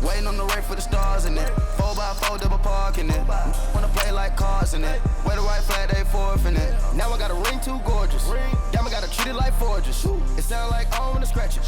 Waiting on the race for the stars in it. 4x4 double parking it. Wanna play like Carson it. Wear the right flag, they forfeit it. Now I got a ring too gorgeous. Damn, I gotta treat it like forges. It sound like I wanna scratch it.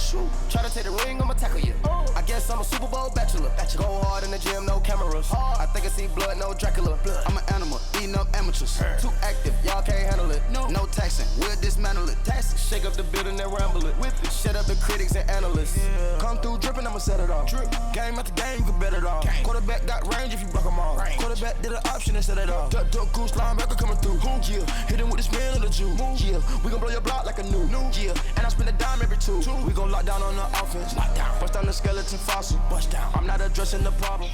Try to take the ring, I'ma tackle you. I guess I'm a Super Bowl bachelor. Go hard in the gym, no cameras. I think I see blood, no Dracula. I'm an animal, eating up amateurs. Too active, y'all can't handle it. No taxing, we'll dismantle it. Shake up the building and ramble it. Whip it, shut up the critics and analysts. Come through dripping, I'ma set it off. Game after game, you can bet it off. Quarterback got range if you block them all. Quarterback did an option and set it off. Duck goose linebacker coming through. Yeah, hit him with the spin of the Jew. Yeah, we gon' blow your block like a new. Yeah, and I spend a dime every two. We gon' lock down on the offense. Bust down the skeleton fossil. Bust down. I'm not addressing the problem.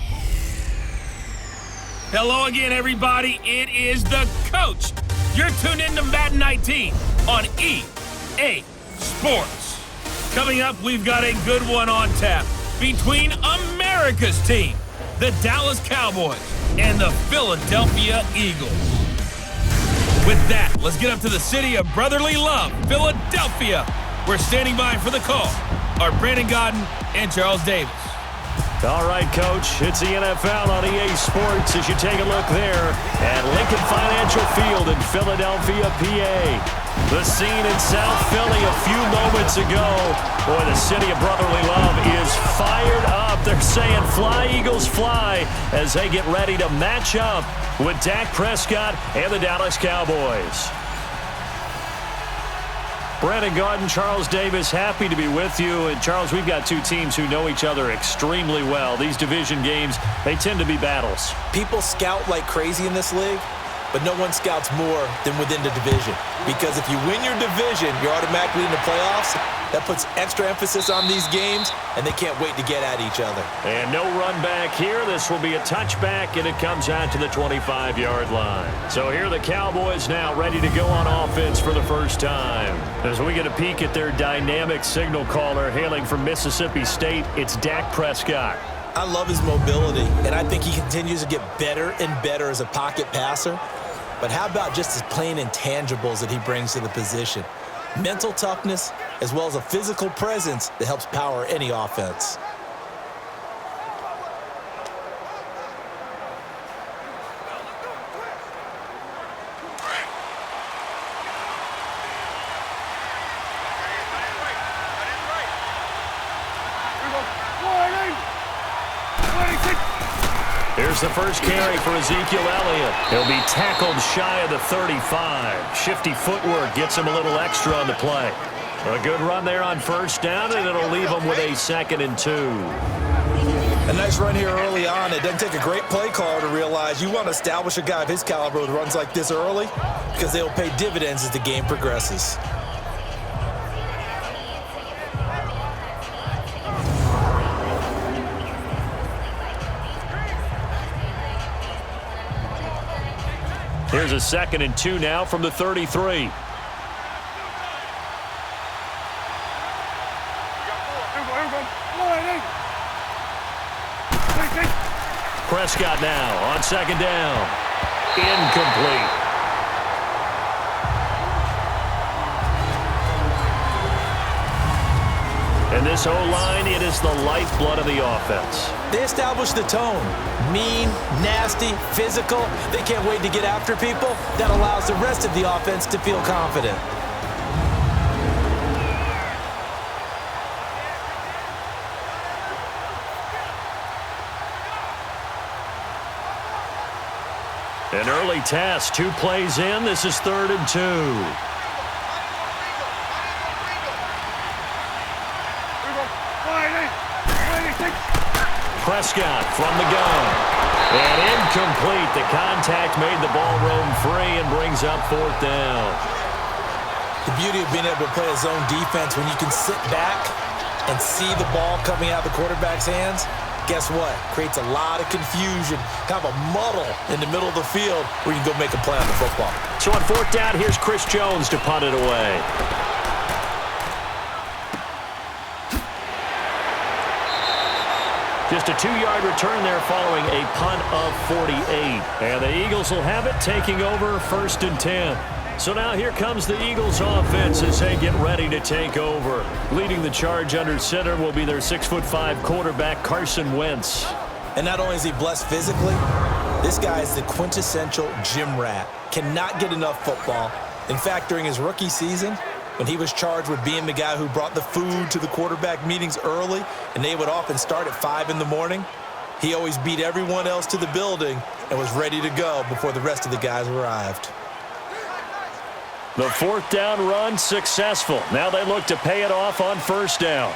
Hello again, everybody. It is the coach. You're tuned in to Madden 19 on EA Sports. Coming up, we've got a good one on tap between America's team, the Dallas Cowboys, and the Philadelphia Eagles. With that, let's get up to the city of brotherly love, Philadelphia. We're standing by for the call are Brandon Godden and Charles Davis. All right, Coach, it's the NFL on EA Sports as you take a look there at Lincoln Financial Field in Philadelphia, PA. The scene in South Philly a few moments ago. Boy, the city of brotherly love is fired up. They're saying fly, Eagles, fly as they get ready to match up with Dak Prescott and the Dallas Cowboys. Brandon Godden, Charles Davis, happy to be with you. And, Charles, we've got two teams who know each other extremely well. These division games, they tend to be battles. People scout like crazy in this league, but no one scouts more than within the division. Because if you win your division, you're automatically in the playoffs. That puts extra emphasis on these games, and they can't wait to get at each other. And no run back here. This will be a touchback, and it comes out to the 25-yard line. So here are the Cowboys now ready to go on offense for the first time. As we get a peek at their dynamic signal caller hailing from Mississippi State, it's Dak Prescott. I love his mobility, and I think he continues to get better and better as a pocket passer. But how about just his plain intangibles that he brings to the position? Mental toughness, as well as a physical presence that helps power any offense. Here's the first carry for Ezekiel Elliott. He'll be tackled shy of the 35. Shifty footwork gets him a little extra on the play. A good run there on first down, and it'll leave him with a 2nd and 2. A nice run here early on. It doesn't take a great play caller to realize you want to establish a guy of his caliber with runs like this early because they'll pay dividends as the game progresses. Here's a 2nd and 2 now from the 33. Prescott now on 2nd down. Incomplete. And this O-line, it is the lifeblood of the offense. They establish the tone. Mean, nasty, physical. They can't wait to get after people. That allows the rest of the offense to feel confident. An early test, 2 plays in. This is 3rd and 2. Prescott from the gun. And incomplete. The contact made the ball roam free and brings up 4th down. The beauty of being able to play a zone defense when you can sit back and see the ball coming out of the quarterback's hands, guess what? Creates a lot of confusion, kind of a muddle in the middle of the field where you can go make a play on the football. So on 4th down, here's Chris Jones to punt it away. Just a 2-yard return there following a punt of 48. And the Eagles will have it, taking over 1st and 10. So now here comes the Eagles offense as they get ready to take over. Leading the charge under center will be their 6'5" quarterback, Carson Wentz. And not only is he blessed physically, this guy is the quintessential gym rat. Cannot get enough football. In fact, during his rookie season, when he was charged with being the guy who brought the food to the quarterback meetings early, and they would often start at 5 in the morning, he always beat everyone else to the building and was ready to go before the rest of the guys arrived. The 4th down run successful. Now they look to pay it off on 1st down.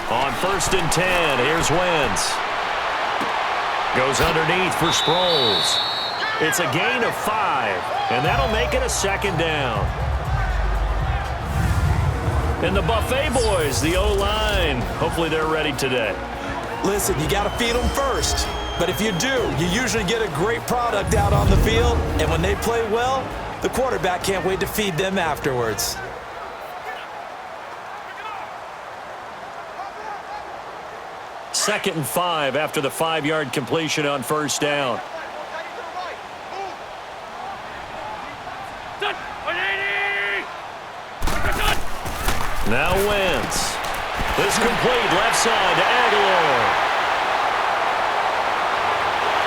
On 1st and 10, here's Wentz. Goes underneath for Sproles. It's a gain of 5, and that'll make it a 2nd down. And the Buffet boys, the O-line, hopefully they're ready today. Listen, you got to feed them first. But if you do, you usually get a great product out on the field. And when they play well, the quarterback can't wait to feed them afterwards. Second and 5 after the 5-yard completion on 1st down. Now Wentz. This complete left side to Aguilar.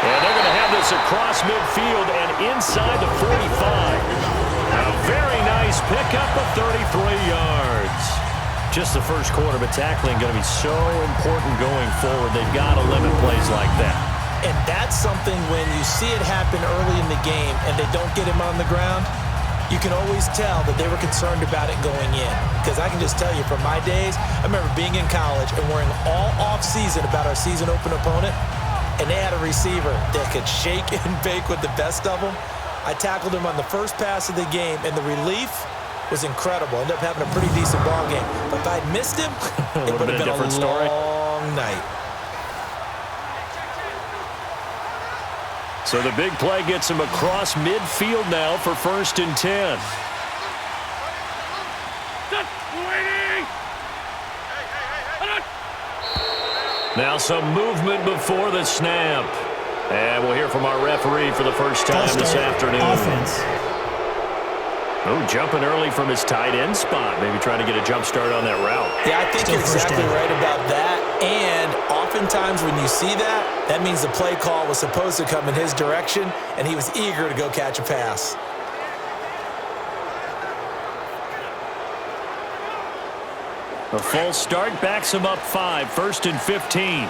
And they're going to have this across midfield and inside the 45. A very nice pickup of 33 yards. Just the first quarter, but tackling going to be so important going forward. They've got to limit plays like that. And that's something when you see it happen early in the game and they don't get him on the ground, you can always tell that they were concerned about it going in. Because I can just tell you from my days, I remember being in college and worrying all off-season about our season open opponent, and they had a receiver that could shake and bake with the best of them. I tackled him on the first pass of the game, and the relief was incredible. Ended up having a pretty decent ball game. But if I'd missed him, it would have been a different story. Long night. So the big play gets him across midfield now for 1st and 10. Now some movement before the snap. And we'll hear from our referee for the first time this afternoon. Offense. Oh, jumping early from his tight end spot. Maybe trying to get a jump start on that route. Yeah, I think you're exactly right about that. And oftentimes when you see that, that means the play call was supposed to come in his direction, and he was eager to go catch a pass. A false start backs him up 5, 1st and 15.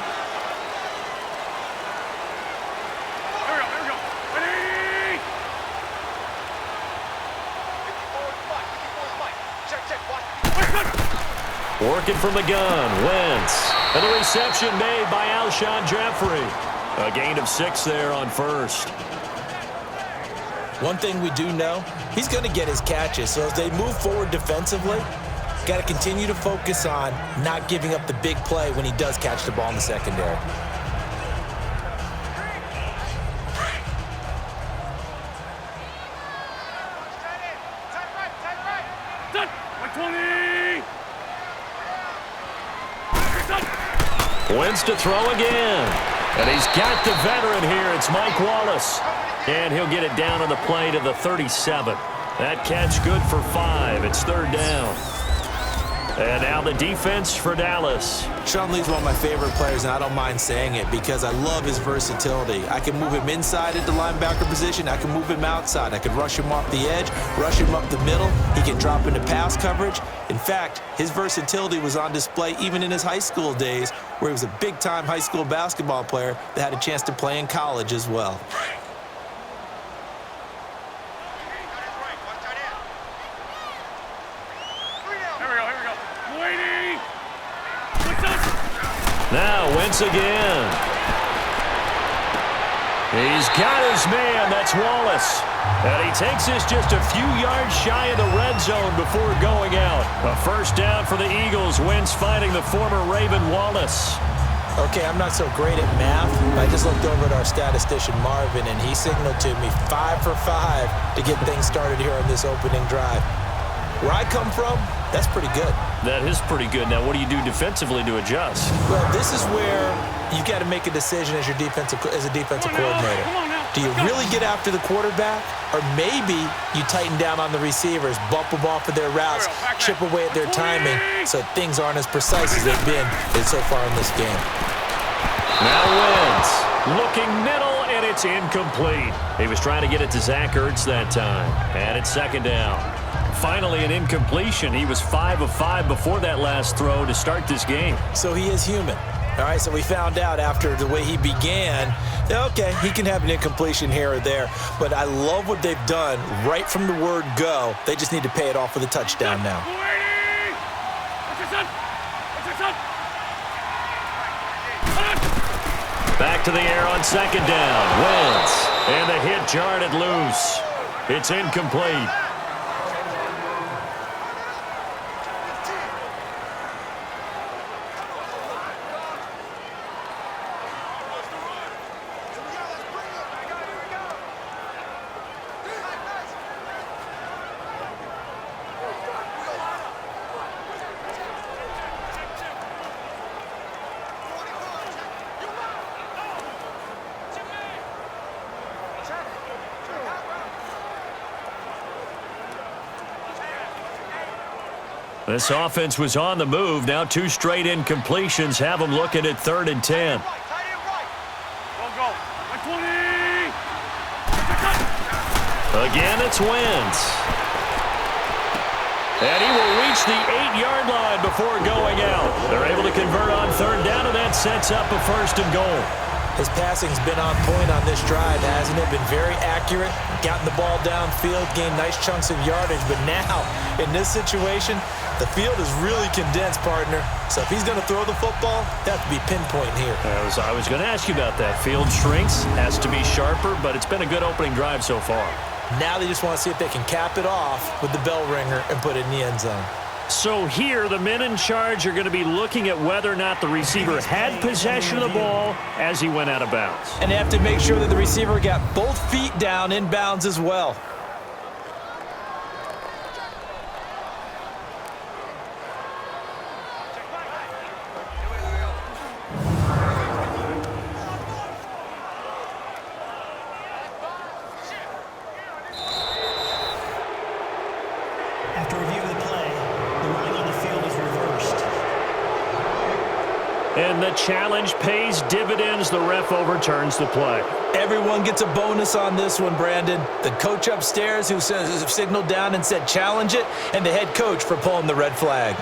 Working from the gun, Wentz. And the reception made by Alshon Jeffrey. A gain of 6 there on 1st. One thing we do know, he's going to get his catches. So as they move forward defensively, got to continue to focus on not giving up the big play when he does catch the ball in the secondary. Wentz to throw again. And he's got the veteran here. It's Mike Wallace. And he'll get it down on the play to the 37. That catch good for 5. It's 3rd down. And now the defense for Dallas. Sean Lee's one of my favorite players, and I don't mind saying it because I love his versatility. I can move him inside at the linebacker position. I can move him outside. I can rush him off the edge, rush him up the middle. He can drop into pass coverage. In fact, his versatility was on display even in his high school days, where he was a big-time high school basketball player that had a chance to play in college as well. Now Wentz again. He's got his man. That's Wallace. And he takes this just a few yards shy of the red zone before going out. A 1st down for the Eagles. Wentz finding the former Raven Wallace. Okay, I'm not so great at math, but I just looked over at our statistician Marvin, and he signaled to me 5 for 5 to get things started here on this opening drive. Where I come from, that's pretty good. That is pretty good. Now, what do you do defensively to adjust? Well, this is where you got to make a decision as a defensive coordinator. Do you really get after the quarterback, or maybe you tighten down on the receivers, bump them off of their routes, chip away at their timing so things aren't as precise as they've been so far in this game? Now Wentz looking middle, and it's incomplete. He was trying to get it to Zach Ertz that time, and it's second down. Finally an incompletion. He was 5 of 5 before that last throw to start this game. So he is human. All right, so we found out after the way he began that, okay, he can have an incompletion here or there, but I love what they've done right from the word go. They just need to pay it off with a touchdown now. Back to the air on second down. Wentz, and the hit jarred it loose. It's incomplete. This offense was on the move. Now 2 straight incompletions have them looking at 3rd and 10. Again, it's Wentz. And he will reach the 8-yard line before going out. They're able to convert on 3rd down, and that sets up a 1st and goal. His passing's been on point on this drive, hasn't it? Been very accurate, gotten the ball downfield, gained nice chunks of yardage. But now, in this situation, the field is really condensed, partner. So if he's going to throw the football, that has to be pinpoint here. I was going to ask you about that. Field shrinks, has to be sharper, but it's been a good opening drive so far. Now they just want to see if they can cap it off with the bell ringer and put it in the end zone. So here, the men in charge are going to be looking at whether or not the receiver had possession of the ball as he went out of bounds. And they have to make sure that the receiver got both feet down in bounds as well. After review of the play, the ruling on the field is reversed. And the challenge pays dividends. The ref overturns the play. Everyone gets a bonus on this one, Brandon. The coach upstairs who signaled down and said challenge it, and the head coach for pulling the red flag.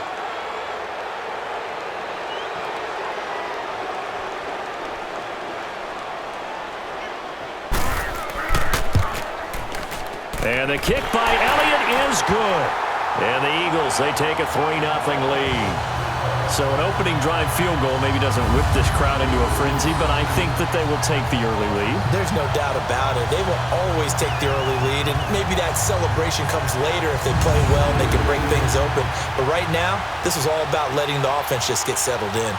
And the kick by Elliott is good. And the Eagles, they take a 3-0 lead. So an opening drive field goal maybe doesn't whip this crowd into a frenzy, but I think that they will take the early lead. There's no doubt about it. They will always take the early lead, and maybe that celebration comes later if they play well and they can break things open. But right now, this is all about letting the offense just get settled in.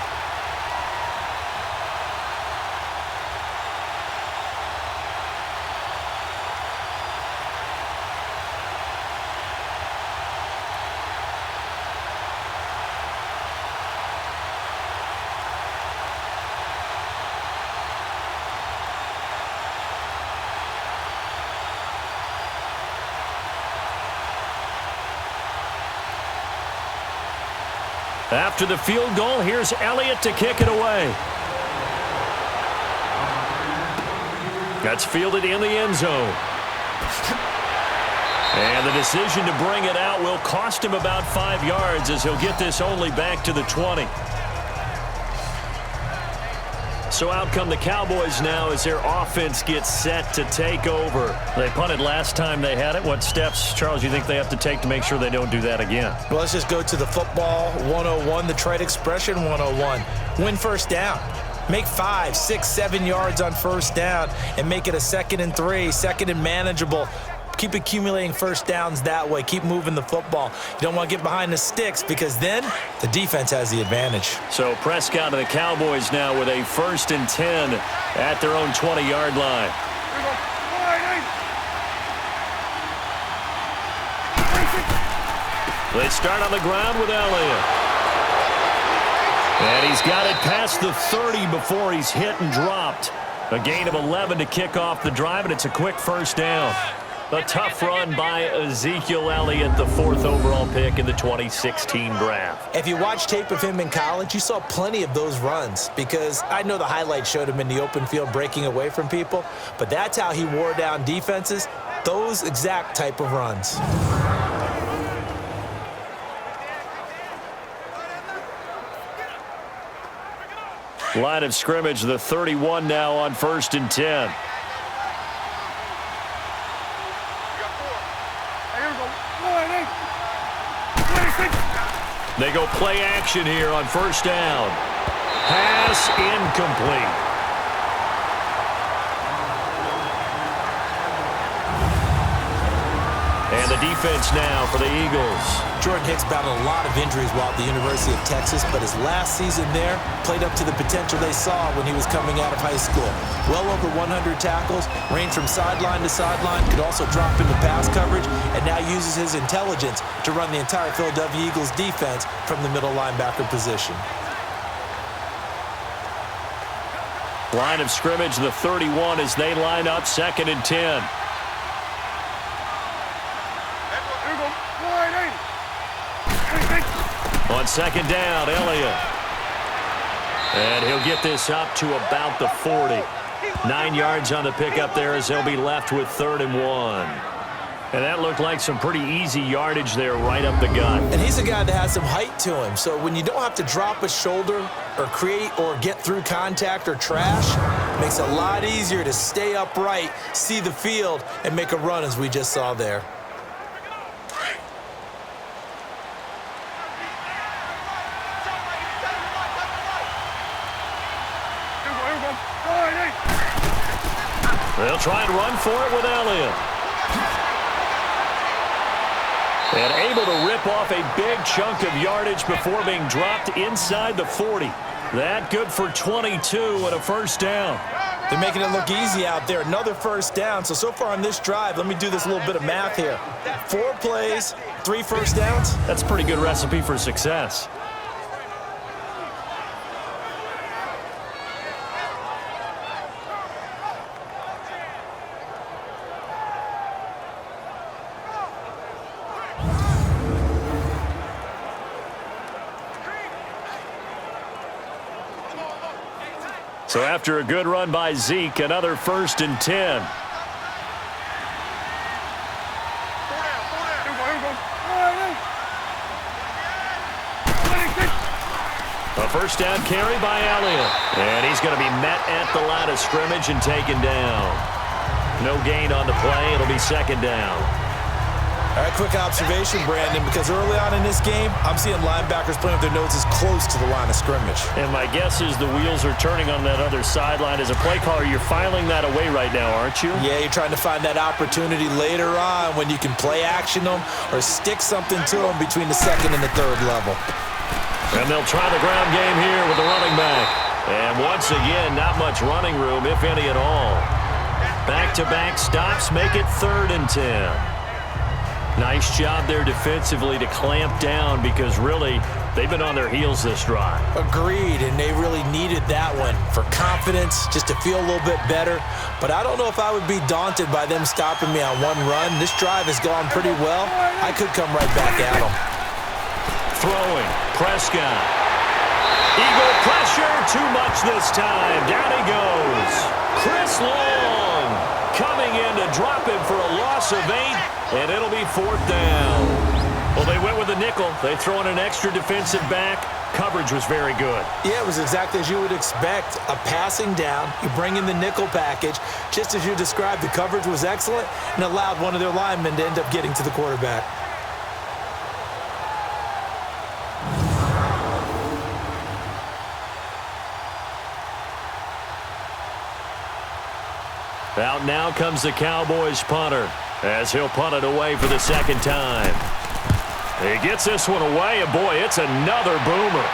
After the field goal, here's Elliott to kick it away. That's fielded in the end zone. And the decision to bring it out will cost him about 5 yards as he'll get this only back to the 20. So out come the Cowboys now as their offense gets set to take over. They punted last time they had it. What steps, Charles, you think they have to take to make sure they don't do that again? Well, let's just go to the football 101, the trade expression 101. Win first down. Make 5, 6, 7 yards on first down and make it a 2nd and 3, 2nd and manageable. Keep accumulating first downs that way. Keep moving the football. You don't want to get behind the sticks because then the defense has the advantage. So Prescott and the Cowboys now with a 1st and 10 at their own 20-yard line. They start on the ground with Elliott. And he's got it past the 30 before he's hit and dropped. A gain of 11 to kick off the drive, and it's a quick first down. A tough run by Ezekiel Elliott, the 4th overall pick in the 2016 draft. If you watch tape of him in college, you saw plenty of those runs because I know the highlight showed him in the open field breaking away from people, but that's how he wore down defenses, those exact type of runs. Line of scrimmage, the 31 now on 1st and 10. They go play action here on 1st down. Pass incomplete. And the defense now for the Eagles. Jordan Hicks battled a lot of injuries while at the University of Texas, but his last season there played up to the potential they saw when he was coming out of high school. Well over 100 tackles, ranged from sideline to sideline, could also drop into pass coverage, and now uses his intelligence to run the entire Philadelphia Eagles defense from the middle linebacker position. Line of scrimmage, the 31 as they line up 2nd and 10. On 2nd down, Elliott. And he'll get this up to about the 40. 9 yards on the pickup there as they'll be left with 3rd and 1. And that looked like some pretty easy yardage there right up the gut. And he's a guy that has some height to him, so when you don't have to drop a shoulder or create or get through contact or trash, it makes it a lot easier to stay upright, see the field, and make a run as we just saw there. They'll try and run for it with Elliott. And able to rip off a big chunk of yardage before being dropped inside the 40. That good for 22 and a 1st down. They're making it look easy out there. Another 1st down. So far on this drive, let me do this little bit of math here. 4 plays, 3 1st downs. That's a pretty good recipe for success. So after a good run by Zeke, another 1st and 10. A 1st down carry by Elliott. And he's going to be met at the line of scrimmage and taken down. No gain on the play. It'll be 2nd down. All right, quick observation, Brandon, because early on in this game, I'm seeing linebackers playing with their noses close to the line of scrimmage. And my guess is the wheels are turning on that other sideline. As a play caller, you're filing that away right now, aren't you? Yeah, you're trying to find that opportunity later on when you can play action them or stick something to them between the 2nd and the 3rd level. And they'll try the ground game here with the running back. And once again, not much running room, if any at all. Back-to-back stops make it 3rd and 10. Nice job there defensively to clamp down because really they've been on their heels this drive. Agreed, and they really needed that one for confidence, just to feel a little bit better. But I don't know if I would be daunted by them stopping me on one run. This drive has gone pretty well. I could come right back at them. Throwing, Prescott. Eagle pressure, too much this time. Down he goes. Chris Long coming in to drop him for a loss of 8. And it'll be 4th down. Well, they went with a nickel. They throw in an extra defensive back. Coverage was very good. Yeah, it was exactly as you would expect. A passing down. You bring in the nickel package. Just as you described, the coverage was excellent and allowed one of their linemen to end up getting to the quarterback. Out now comes the Cowboys punter as he'll punt it away for the 2nd time. He gets this one away, and boy, it's another boomer.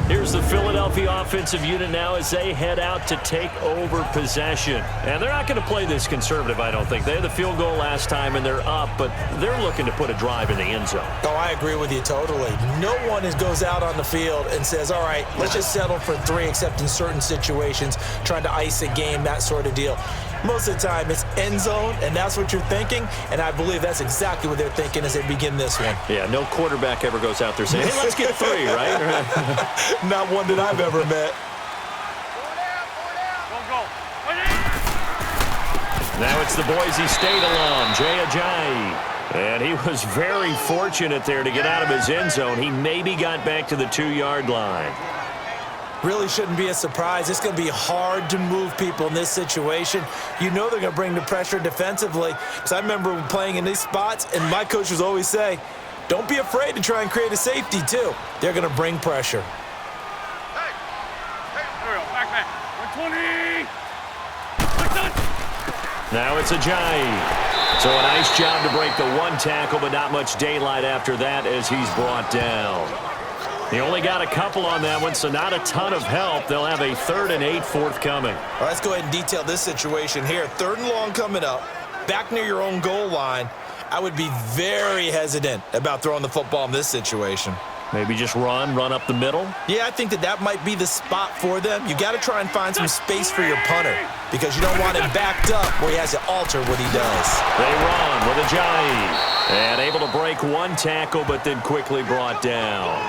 Here's the Philadelphia offensive unit now as they head out to take over possession. And they're not going to play this conservative, I don't think. They had the field goal last time, and they're up, but they're looking to put a drive in the end zone. Oh, I agree with you totally. No one goes out on the field and says, all right, let's just settle for 3, except in certain situations, trying to ice a game, that sort of deal. Most of the time, it's end zone, and that's what you're thinking, and I believe that's exactly what they're thinking as they begin this one. Yeah, no quarterback ever goes out there saying, hey, let's get 3, right? Not one that I've ever met. Now it's the Boise State alum, Jay Ajayi. And he was very fortunate there to get out of his end zone. He maybe got back to the 2-yard line. Really shouldn't be a surprise. It's going to be hard to move people in this situation. You know they're going to bring the pressure defensively. Because I remember playing in these spots, and my coaches always say, don't be afraid to try and create a safety, too. They're going to bring pressure. Now it's Ajayi. So a nice job to break the 1 tackle, but not much daylight after that as he's brought down. He only got a couple on that one, so not a ton of help. They'll have a 3rd and 8 forthcoming. All right, let's go ahead and detail this situation here. 3rd and long coming up, back near your own goal line. I would be very hesitant about throwing the football in this situation. Maybe just run up the middle? Yeah, I think that might be the spot for them. You got to try and find some space for your punter because you don't want him backed up where he has to alter what he does. They run with Ajayi. And able to break 1 tackle, but then quickly brought down.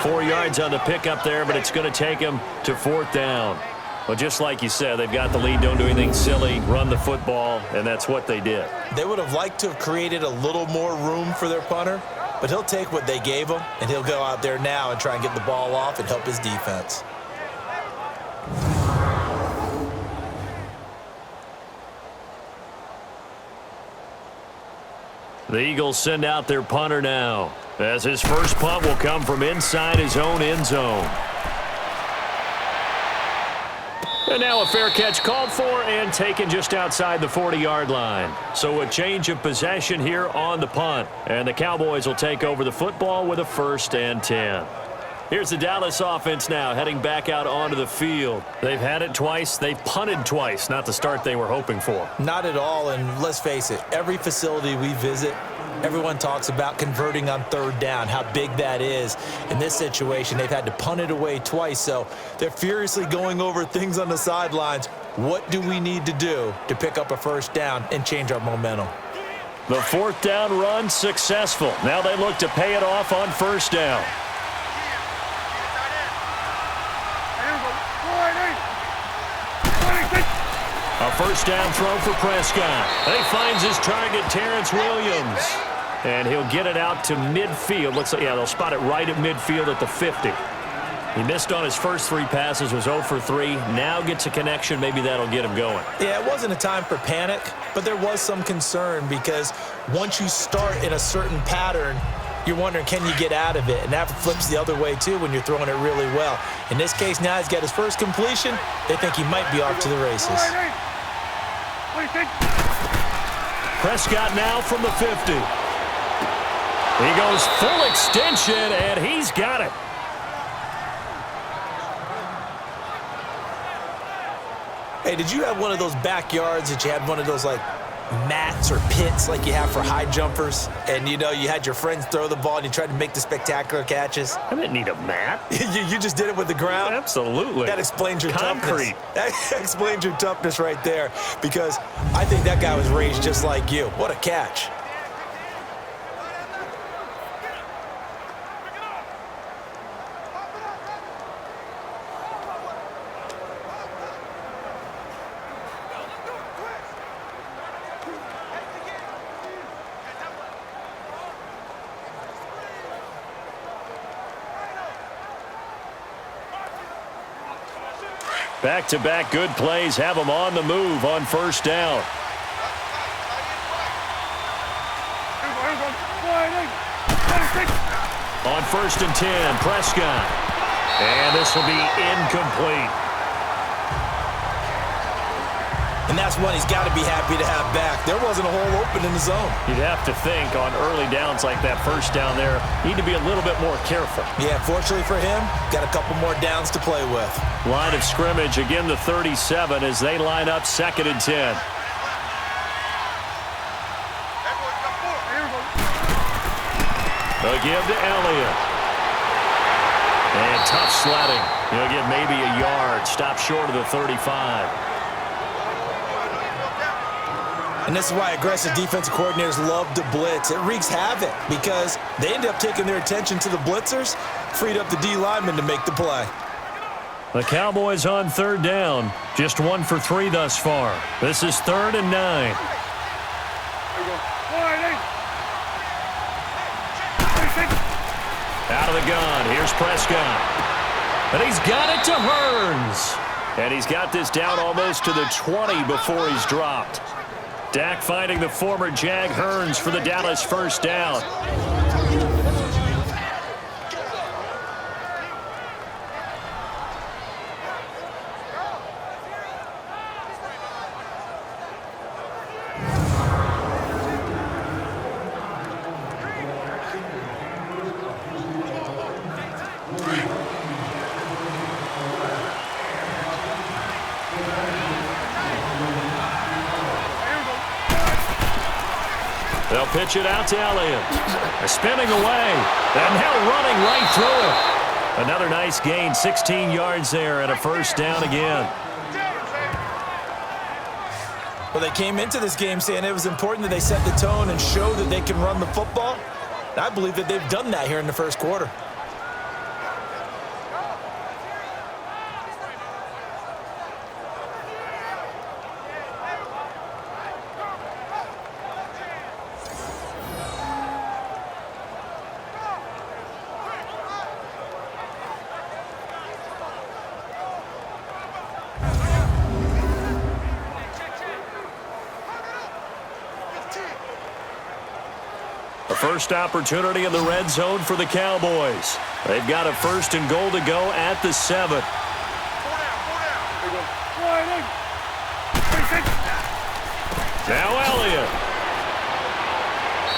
4 yards on the pickup there, but it's going to take him to 4th down. Well, just like you said, they've got the lead, don't do anything silly, run the football, and that's what they did. They would have liked to have created a little more room for their punter, but he'll take what they gave him, and he'll go out there now and try and get the ball off and help his defense. The Eagles send out their punter now, as his first punt will come from inside his own end zone. And now a fair catch called for and taken just outside the 40-yard line. So a change of possession here on the punt. And the Cowboys will take over the football with a 1st and 10. Here's the Dallas offense now heading back out onto the field. They've had it twice. They've punted twice. Not the start they were hoping for. Not at all, and let's face it, every facility we visit, everyone talks about converting on 3rd down, how big that is. In this situation, they've had to punt it away twice, so they're furiously going over things on the sidelines. What do we need to do to pick up a 1st down and change our momentum? The 4th down run successful. Now they look to pay it off on 1st down. A 1st down throw for Prescott. He finds his target, Terrence Williams. And he'll get it out to midfield. Looks like, yeah, they'll spot it right at midfield at the 50. He missed on his first 3 passes, was 0 for 3. Now gets a connection. Maybe that'll get him going. Yeah, it wasn't a time for panic, but there was some concern because once you start in a certain pattern, you're wondering, can you get out of it? And that flips the other way, too, when you're throwing it really well. In this case, now he's got his first completion. They think he might be off to the races. Prescott now from the 50. He goes full extension, and he's got it. Hey, did you have one of those backyards that you had one of those, like, mats or pits like you have for high jumpers? And, you know, you had your friends throw the ball and you tried to make the spectacular catches? I didn't need a mat. you just did it with the ground? Absolutely. That explains your concrete. Toughness. That explains your toughness right there, because I think that guy was raised just like you. What a catch. Back-to-back good plays have them on the move on 1st down. On 1st and 10, Prescott. And this will be incomplete. And that's one he's got to be happy to have back. There wasn't a hole open in the zone. You'd have to think on early downs like that first down there, need to be a little bit more careful. Yeah, fortunately for him, got a couple more downs to play with. Line of scrimmage, again the 37 as they line up 2nd and 10. They'll give to Elliott. And tough sledding. He'll get maybe a yard. Stop short of the 35. And this is why aggressive defensive coordinators love to blitz. It wreaks havoc because they end up taking their attention to the blitzers, freed up the D lineman to make the play. The Cowboys on 3rd down. Just 1 for 3 thus far. This is 3rd and 9. Out of the gun. Here's Prescott. And he's got it to Hearns. And he's got this down almost to the 20 before he's dropped. Dak finding the former Jag Hearns for the Dallas first down. They'll pitch it out to Elliott. They're spinning away. And now running right through it. Another nice gain, 16 yards there and a first down again. Well, they came into this game saying it was important that they set the tone and show that they can run the football. And I believe that they've done that here in the first quarter. First opportunity in the red zone for the Cowboys. They've got a 1st and goal to go at the 7. Now Elliott.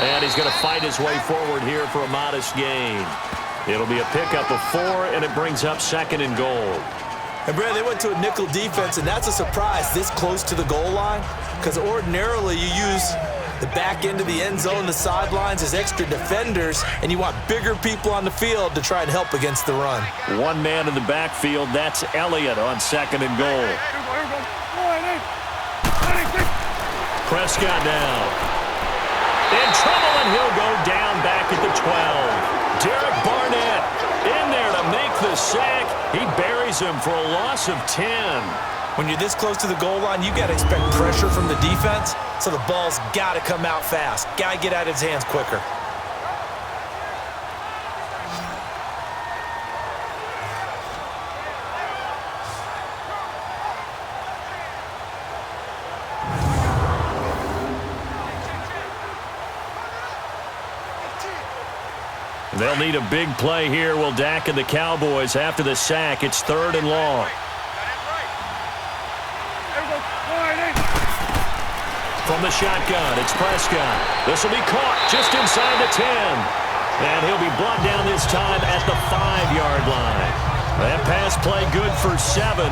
And he's going to fight his way forward here for a modest gain. It'll be a pickup of 4, and it brings up 2nd and goal. And, Brad, they went to a nickel defense, and that's a surprise this close to the goal line because ordinarily you use the back end of the end zone, the sidelines as extra defenders, and you want bigger people on the field to try and help against the run. One man in the backfield, that's Elliott on 2nd and goal. Prescott down. In trouble, and he'll go down back at the 12. Derek Barnett in there to make the sack. He buries him for a loss of 10. When you're this close to the goal line, you got to expect pressure from the defense, so the ball's got to come out fast. Got to get out of his hands quicker. They'll need a big play here, will Dak and the Cowboys after the sack. It's 3rd and long. From the shotgun, it's Prescott. This will be caught just inside the 10. And he'll be brought down this time at the 5-yard line. That pass play good for 7,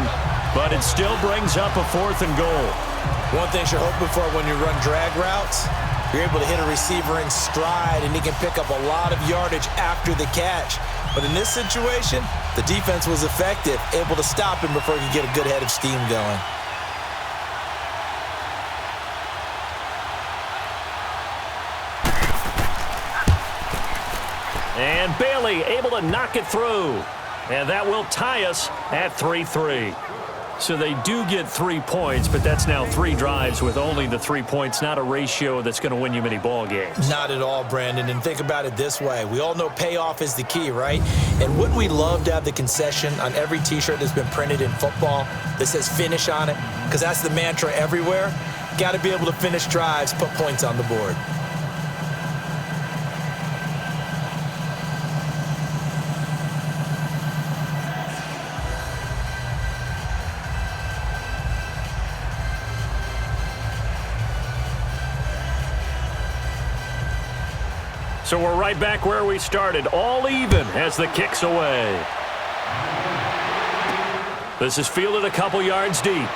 but it still brings up a 4th and goal. One thing you're hoping for when you run drag routes, you're able to hit a receiver in stride, and he can pick up a lot of yardage after the catch. But in this situation, the defense was effective, able to stop him before he could get a good head of steam going. And Bailey able to knock it through. And that will tie us at 3-3. So they do get 3 points, but that's now 3 drives with only the 3 points, not a ratio that's going to win you many ball games. Not at all, Brandon. And think about it this way. We all know payoff is the key, right? And wouldn't we love to have the concession on every T-shirt that's been printed in football that says finish on it? Because that's the mantra everywhere. Got to be able to finish drives, put points on the board. So we're right back where we started, all even as the kick's away. This is fielded a couple yards deep.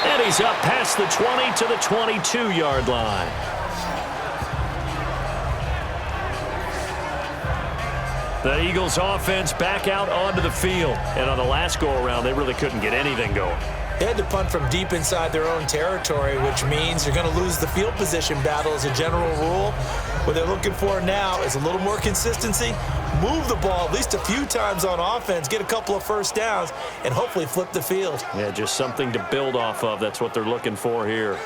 And he's up past the 20 to the 22-yard line. The Eagles offense back out onto the field. And on the last go-around, they really couldn't get anything going. They had to punt from deep inside their own territory, which means you're going to lose the field position battle as a general rule. What they're looking for now is a little more consistency, move the ball at least a few times on offense, get a couple of first downs, and hopefully flip the field. Yeah, just something to build off of. That's what they're looking for here.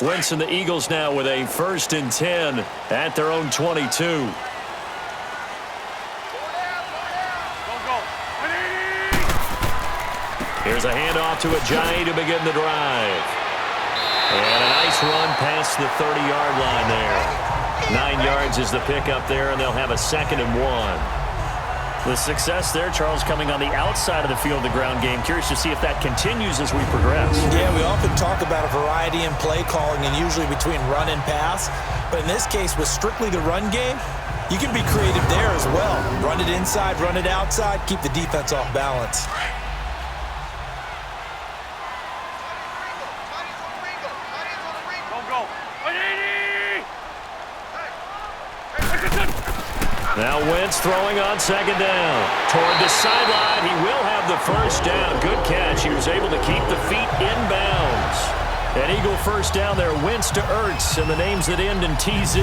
Wentz and the Eagles now with a 1st and 10 at their own 22. Here's a handoff to Ajayi to begin the drive. And a nice run past the 30-yard line there. 9 yards is the pickup there, and they'll have a 2nd and 1. The success there, Charles, coming on the outside of the field, the ground game. Curious to see if that continues as we progress. Yeah, we often talk about a variety in play calling and usually between run and pass. But in this case, with strictly the run game, you can be creative there as well. Run it inside, run it outside, keep the defense off balance. Now Wentz throwing on 2nd down. Toward the sideline, he will have the 1st down. Good catch. He was able to keep the feet in bounds. An Eagle 1st down there. Wentz to Ertz, and the names that end in TZ.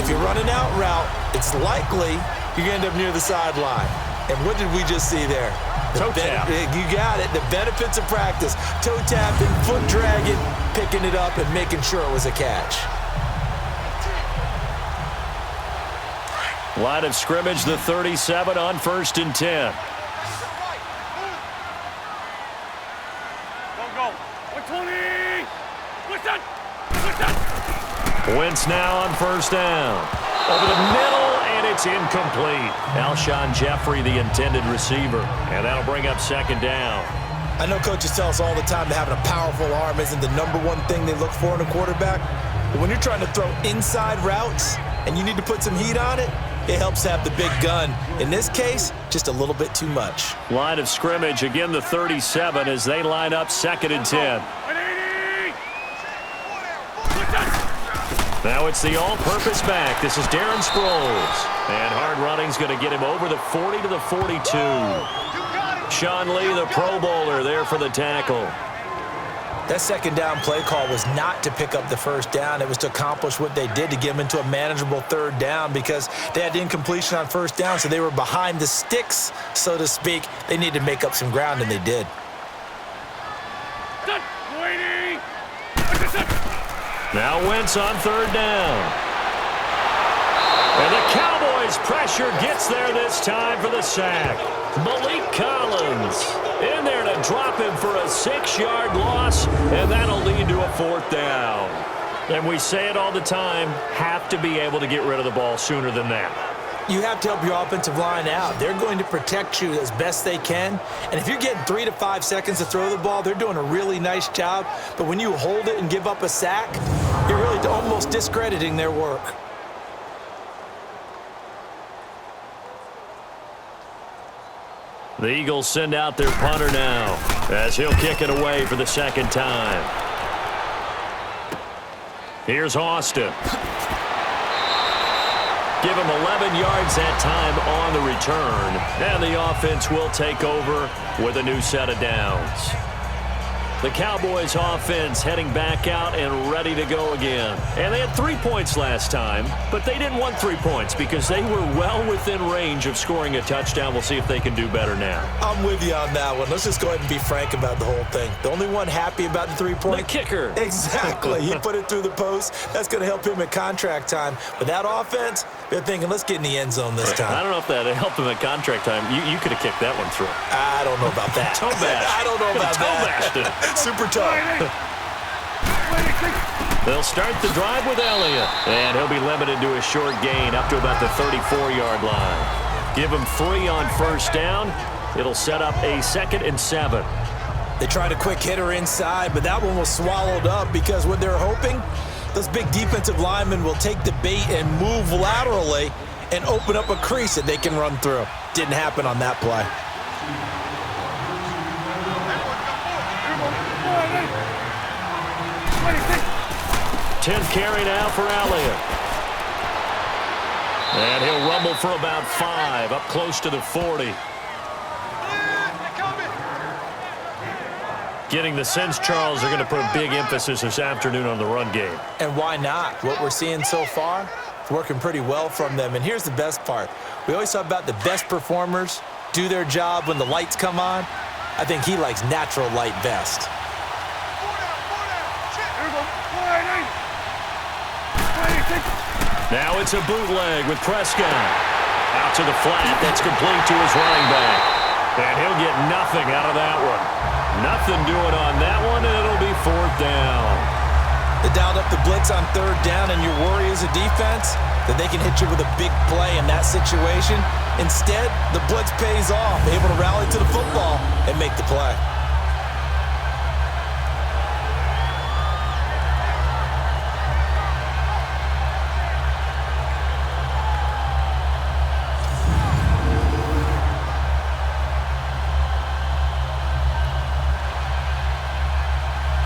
If you're running out route, it's likely you're going to end up near the sideline. And what did we just see there? Toe tap. You got it. The benefits of practice. Toe tapping, foot dragging, picking it up, and making sure it was a catch. Line of scrimmage, the 37 on 1st and 10. Wentz now on 1st down. Over the middle, and it's incomplete. Alshon Jeffrey, the intended receiver. And that'll bring up 2nd down. I know coaches tell us all the time that having a powerful arm isn't the #1 thing they look for in a quarterback. But when you're trying to throw inside routes and you need to put some heat on it, it helps to have the big gun. In this case, just a little bit too much. Line of scrimmage, again the 37 as they line up 2nd and 10. Now it's the all-purpose back. This is Darren Sproles. And hard running's going to get him over the 40 to the 42. Sean Lee, the Pro Bowler, there for the tackle. That 2nd down play call was not to pick up the 1st down. It was to accomplish what they did to get them into a manageable 3rd down because they had incompletion on 1st down, so they were behind the sticks, so to speak. They needed to make up some ground, and they did. Now Wentz on 3rd down. And the Cowboys pressure gets there this time for the sack. Malik Collins in there to drop him for a 6-yard loss, and that'll lead to a 4th down. And we say it all the time, have to be able to get rid of the ball sooner than that. You have to help your offensive line out. They're going to protect you as best they can. And if you're getting 3 to 5 seconds to throw the ball, they're doing a really nice job. But when you hold it and give up a sack, you're really almost discrediting their work. The Eagles send out their punter now as he'll kick it away for the 2nd time. Here's Austin. Give him 11 yards that time on the return. And the offense will take over with a new set of downs. The Cowboys offense heading back out and ready to go again. And they had 3 points last time, but they didn't want 3 points because they were well within range of scoring a touchdown. We'll see if they can do better now. I'm with you on that one. Let's just go ahead and be frank about the whole thing. The only one happy about the 3-point? The kicker. Exactly. He put it through the post. That's going to help him at contract time. But that offense, they're thinking, let's get in the end zone this time. I don't know if that helped him at contract time. You could have kicked that one through. I don't know about that. Toe bash. I don't know about that. Toe bashed it. Super tough. They'll start the drive with Elliott. And he'll be limited to a short gain up to about the 34-yard line. Give him 3 on 1st down. It'll set up a 2nd and 7. They tried a quick hitter inside, but that one was swallowed up because what they're hoping Those big defensive linemen will take the bait and move laterally and open up a crease that they can run through. Didn't happen on that play. Tenth carry now for Elliott. And he'll rumble for about 5, up close to the 40. Getting the sense, Charles, they're going to put a big emphasis this afternoon on the run game. And why not? What we're seeing so far, it's working pretty well from them. And here's the best part. We always talk about the best performers do their job when the lights come on. I think he likes natural light best. Now it's a bootleg with Prescott. Out to the flat. That's complete to his running back. And he'll get nothing out of that one. Nothing doing on that one, and it'll be 4th down. They dialed up the blitz on 3rd down, and your worry as a defense that they can hit you with a big play in that situation. Instead, the blitz pays off, able to rally to the football and make the play.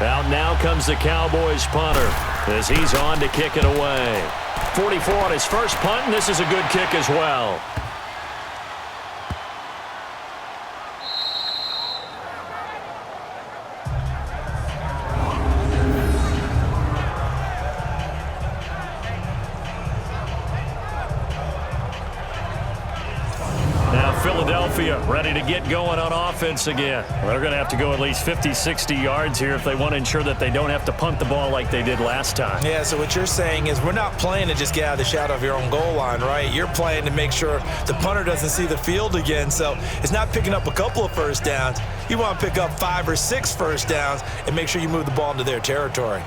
Out now comes the Cowboys punter as he's on to kick it away. 44 on his first punt, and this is a good kick as well. Philadelphia ready to get going on offense again. They're going to have to go at least 50, 60 yards here if they want to ensure that they don't have to punt the ball like they did last time. Yeah, so what you're saying is we're not playing to just get out of the shadow of your own goal line, right? You're playing to make sure the punter doesn't see the field again. So it's not picking up a couple of first downs. You want to pick up 5 or 6 first downs and make sure you move the ball into their territory.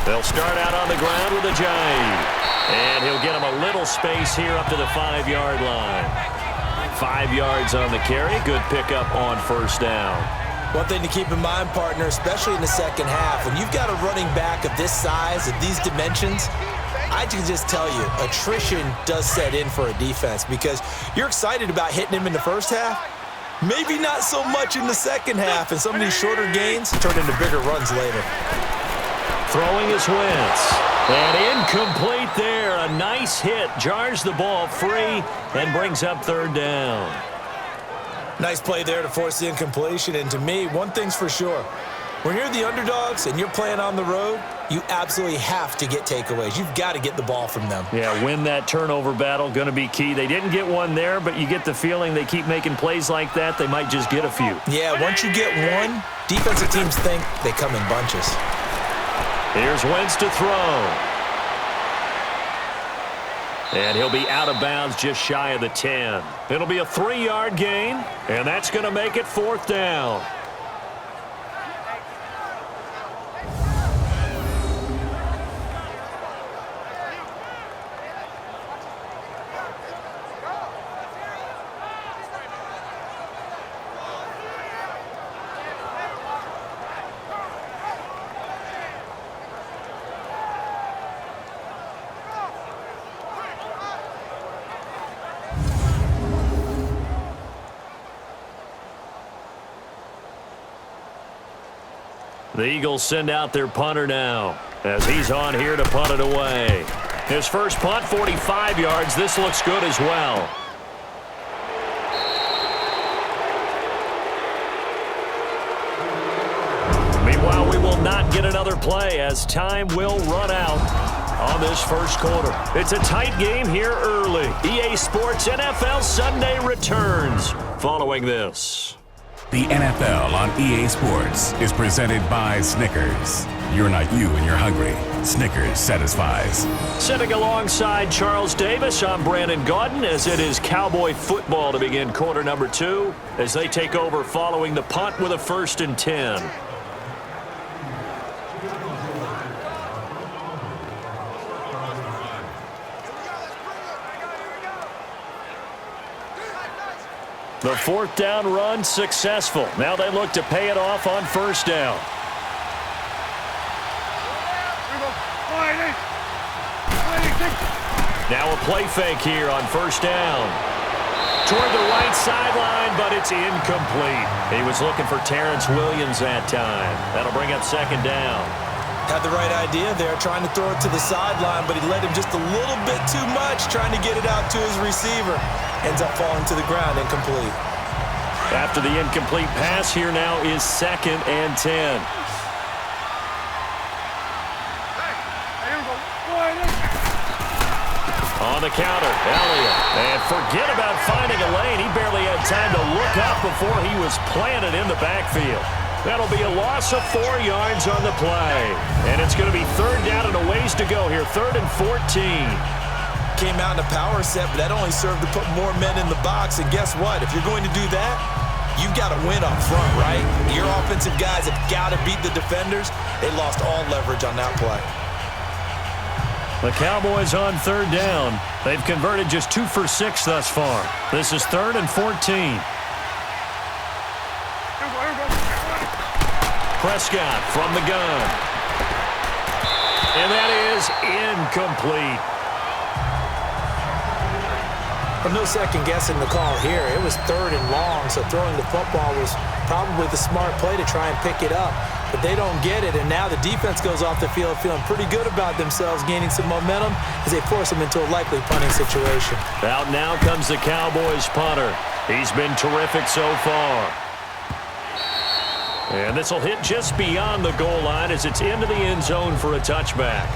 They'll start out on the ground with a jive. And he'll get him a little space here up to the 5-yard line. 5 yards on the carry. Good pickup on first down. One thing to keep in mind, partner, especially in the second half, when you've got a running back of this size, of these dimensions, I can just tell you, attrition does set in for a defense because you're excited about hitting him in the first half. Maybe not so much in the second half, and some of these shorter gains turn into bigger runs later. Throwing is Wentz. And incomplete there. A nice hit. Jars the ball free and brings up 3rd down. Nice play there to force the incompletion. And to me, one thing's for sure. When you're the underdogs and you're playing on the road, you absolutely have to get takeaways. You've got to get the ball from them. Yeah, win that turnover battle. Going to be key. They didn't get one there, but you get the feeling they keep making plays like that. They might just get a few. Yeah, once you get one, defensive teams think they come in bunches. Here's Wentz to throw. And he'll be out of bounds just shy of the 10. It'll be a 3-yard gain, and that's going to make it 4th down. The Eagles send out their punter now as he's on here to punt it away. His first punt, 45 yards. This looks good as well. Meanwhile, we will not get another play as time will run out on this first quarter. It's a tight game here early. EA Sports NFL Sunday returns following this. The NFL on EA Sports is presented by Snickers. You're not you and you're hungry. Snickers satisfies. Sitting alongside Charles Davis, I'm Brandon Gaudin as it is Cowboy football to begin quarter number 2 as they take over following the punt with a 1st and 10. The fourth down run successful. Now they look to pay it off on first down. Now a play fake here on first down. Toward the right sideline, but it's incomplete. He was looking for Terrence Williams that time. That'll bring up second down. Had the right idea there, trying to throw it to the sideline, but he led him just a little bit too much, trying to get it out to his receiver. Ends up falling to the ground, incomplete. After the incomplete pass, here now is 2nd and 10. On the counter, Elliott. And forget about finding a lane. He barely had time to look up before he was planted in the backfield. That'll be a loss of 4 yards on the play. And it's going to be third down and a ways to go here. 3rd and 14. Came out in a power set, but that only served to put more men in the box. And guess what? If you're going to do that, you've got to win up front, right? Your offensive guys have got to beat the defenders. They lost all leverage on that play. The Cowboys on third down. They've converted just 2 for 6 thus far. This is 3rd and 14. Prescott from the gun. And that is incomplete. Well, no second guessing the call here. It was 3rd and long, so throwing the football was probably the smart play to try and pick it up. But they don't get it, and now the defense goes off the field feeling pretty good about themselves, gaining some momentum as they force them into a likely punting situation. Out now comes the Cowboys punter. He's been terrific so far. And this will hit just beyond the goal line as it's into the end zone for a touchback.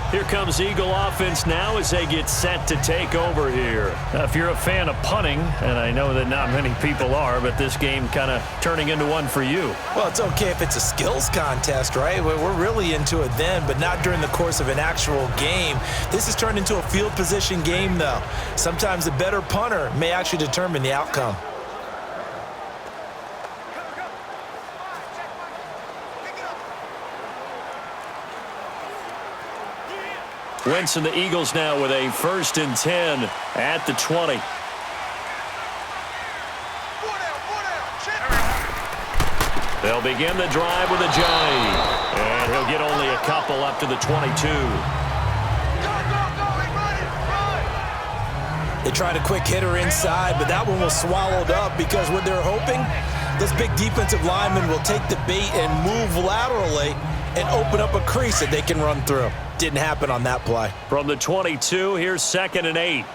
Here comes Eagle offense now as they get set to take over here. Now, if you're a fan of punting, and I know that not many people are, but this game kind of turning into one for you. Well, it's okay if it's a skills contest, right? We're really into it then, but not during the course of an actual game. This has turned into a field position game, though. Sometimes the better punter may actually determine the outcome. Wentz and the Eagles now with a 1st and 10 at the 20. They'll begin the drive with a jive. And he'll get only a couple up to the 22. They tried a quick hitter inside, but that one was swallowed up because what they're hoping, those big defensive linemen will take the bait and move laterally and open up a crease that they can run through. Didn't happen on that play. From the 22, here's 2nd and 8.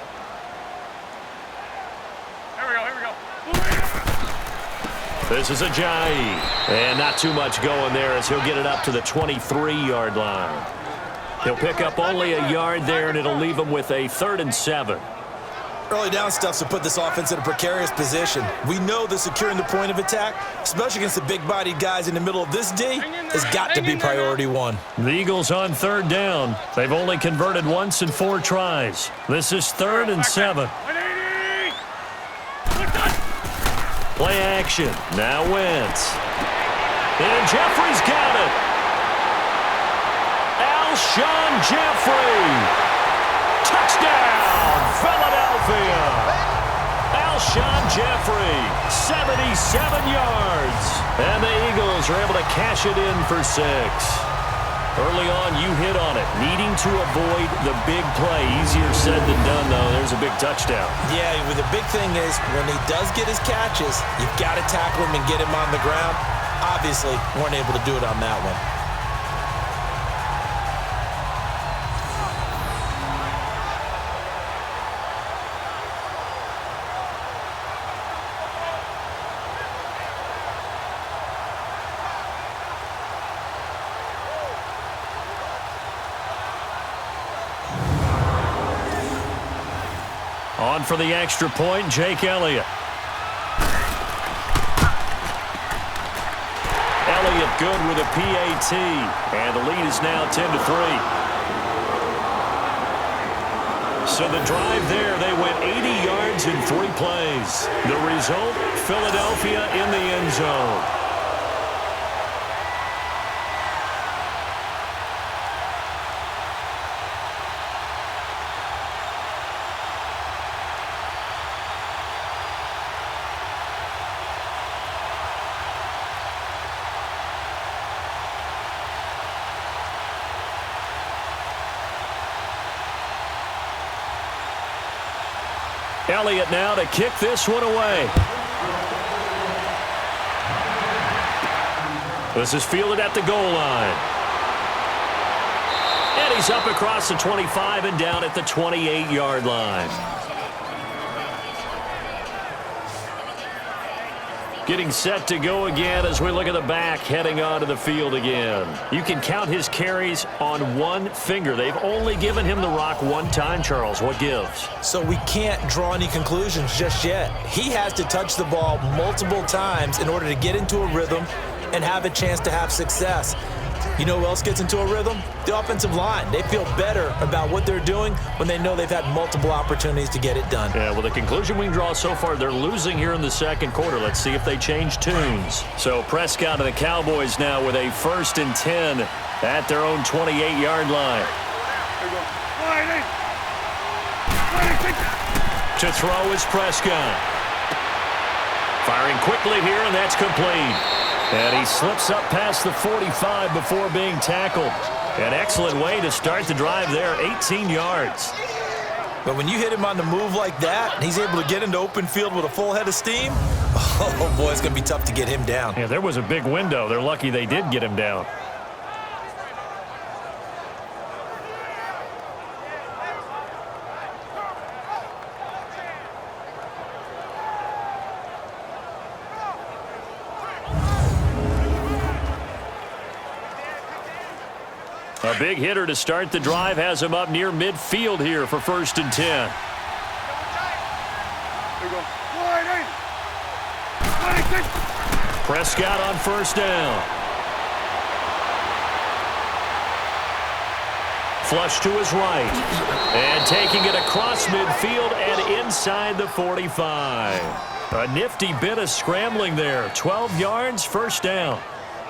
This is a jive. And not too much going there as he'll get it up to the 23-yard line. He'll pick up only a yard there, and it'll leave him with a 3rd and 7. Early down stuff to put this offense in a precarious position. We know that securing the point of attack, especially against the big-bodied guys in the middle of this D, has got to be priority 1. The Eagles on third down. They've only converted once in 4 tries. This is 3rd and 7. Play action. Now Wentz. And Jeffrey's got it. Alshon Jeffrey. Touchdown, Philadelphia. Alshon Jeffrey, 77 yards. And the Eagles are able to cash it in for 6. Early on, you hit on it, needing to avoid the big play. Easier said than done, though. There's a big touchdown. Yeah, well, the big thing is when he does get his catches, you've got to tackle him and get him on the ground. Obviously, weren't able to do it on that one. On for the extra point, Jake Elliott. Elliott good with a PAT. And the lead is now 10-3. So the drive there, they went 80 yards in 3 plays. The result, Philadelphia in the end zone. Elliott now to kick this one away. This is fielded at the goal line. And he's up across the 25 and down at the 28-yard line. Getting set to go again as we look at the back heading onto the field again. You can count his carries on one finger. They've only given him the rock one time, Charles. What gives? So we can't draw any conclusions just yet. He has to touch the ball multiple times in order to get into a rhythm and have a chance to have success. You know who else gets into a rhythm? The offensive line. They feel better about what they're doing when they know they've had multiple opportunities to get it done. Yeah, well, the conclusion we can draw so far, they're losing here in the second quarter. Let's see if they change tunes. So Prescott and the Cowboys now with a 1st and 10 at their own 28-yard line. To throw is Prescott. Firing quickly here, and that's complete. And he slips up past the 45 before being tackled. An excellent way to start the drive there, 18 yards. But when you hit him on the move like that, and he's able to get into open field with a full head of steam, oh boy, it's going to be tough to get him down. Yeah, there was a big window. They're lucky they did get him down. A big hitter to start the drive has him up near midfield here for 1st and 10. Prescott on 1st down. Flush to his right. And taking it across midfield and inside the 45. A nifty bit of scrambling there. 12 yards, 1st down.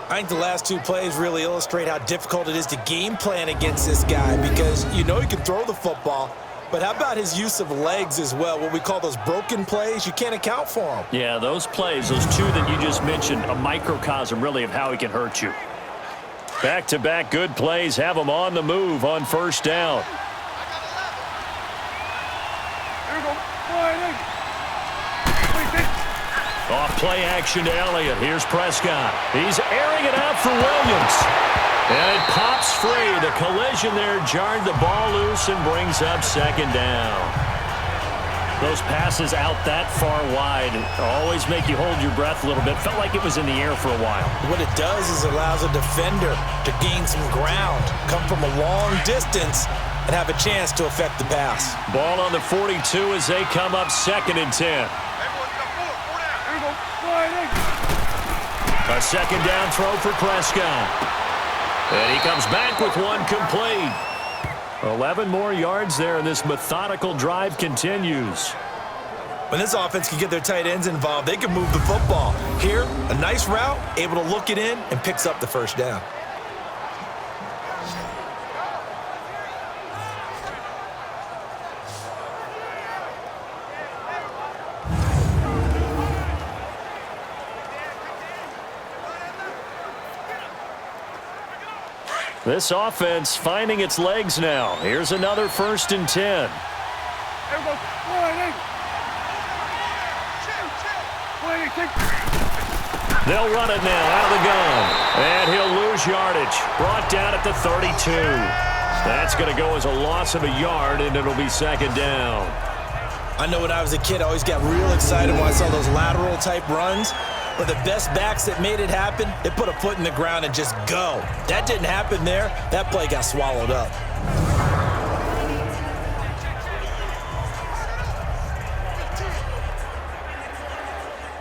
I think the last two plays really illustrate how difficult it is to game plan against this guy because you know he can throw the football, but how about his use of legs as well? What we call those broken plays, you can't account for them. Yeah, those plays, those two that you just mentioned, a microcosm really of how he can hurt you. Back-to-back good plays have him on the move on 1st down. Off play action to Elliott. Here's Prescott. He's airing it out for Williams. And it pops free. The collision there jarred the ball loose and brings up 2nd down. Those passes out that far wide always make you hold your breath a little bit. Felt like it was in the air for a while. What it does is it allows a defender to gain some ground, come from a long distance, and have a chance to affect the pass. Ball on the 42 as they come up 2nd and 10. A 2nd down throw for Prescott. And he comes back with one complete. 11 more yards there, and this methodical drive continues. When this offense can get their tight ends involved, they can move the football. Here, a nice route, able to look it in, and picks up the 1st down. This offense finding its legs now. Here's another 1st and 10. They'll run it now out of the gun. And he'll lose yardage. Brought down at the 32. That's going to go as a loss of a yard, and it'll be 2nd down. I know when I was a kid, I always got real excited when I saw those lateral-type runs. But the best backs that made it happen, they put a foot in the ground and just go. That didn't happen there. That play got swallowed up.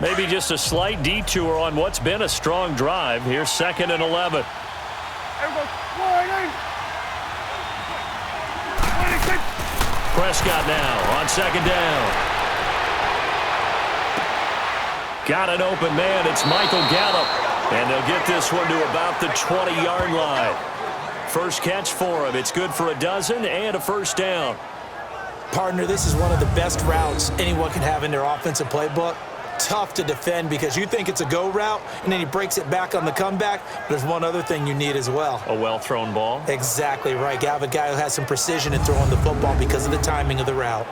Maybe just a slight detour on what's been a strong drive. Here's 2nd and 11. Prescott now on 2nd down. Got an open man. It's Michael Gallup. And they'll get this one to about the 20-yard line. First catch for him. It's good for a dozen and a 1st down. Partner, this is one of the best routes anyone can have in their offensive playbook. Tough to defend because you think it's a go route, and then he breaks it back on the comeback. There's one other thing you need as well. A well-thrown ball? Exactly right. You have a guy who has some precision in throwing the football because of the timing of the route.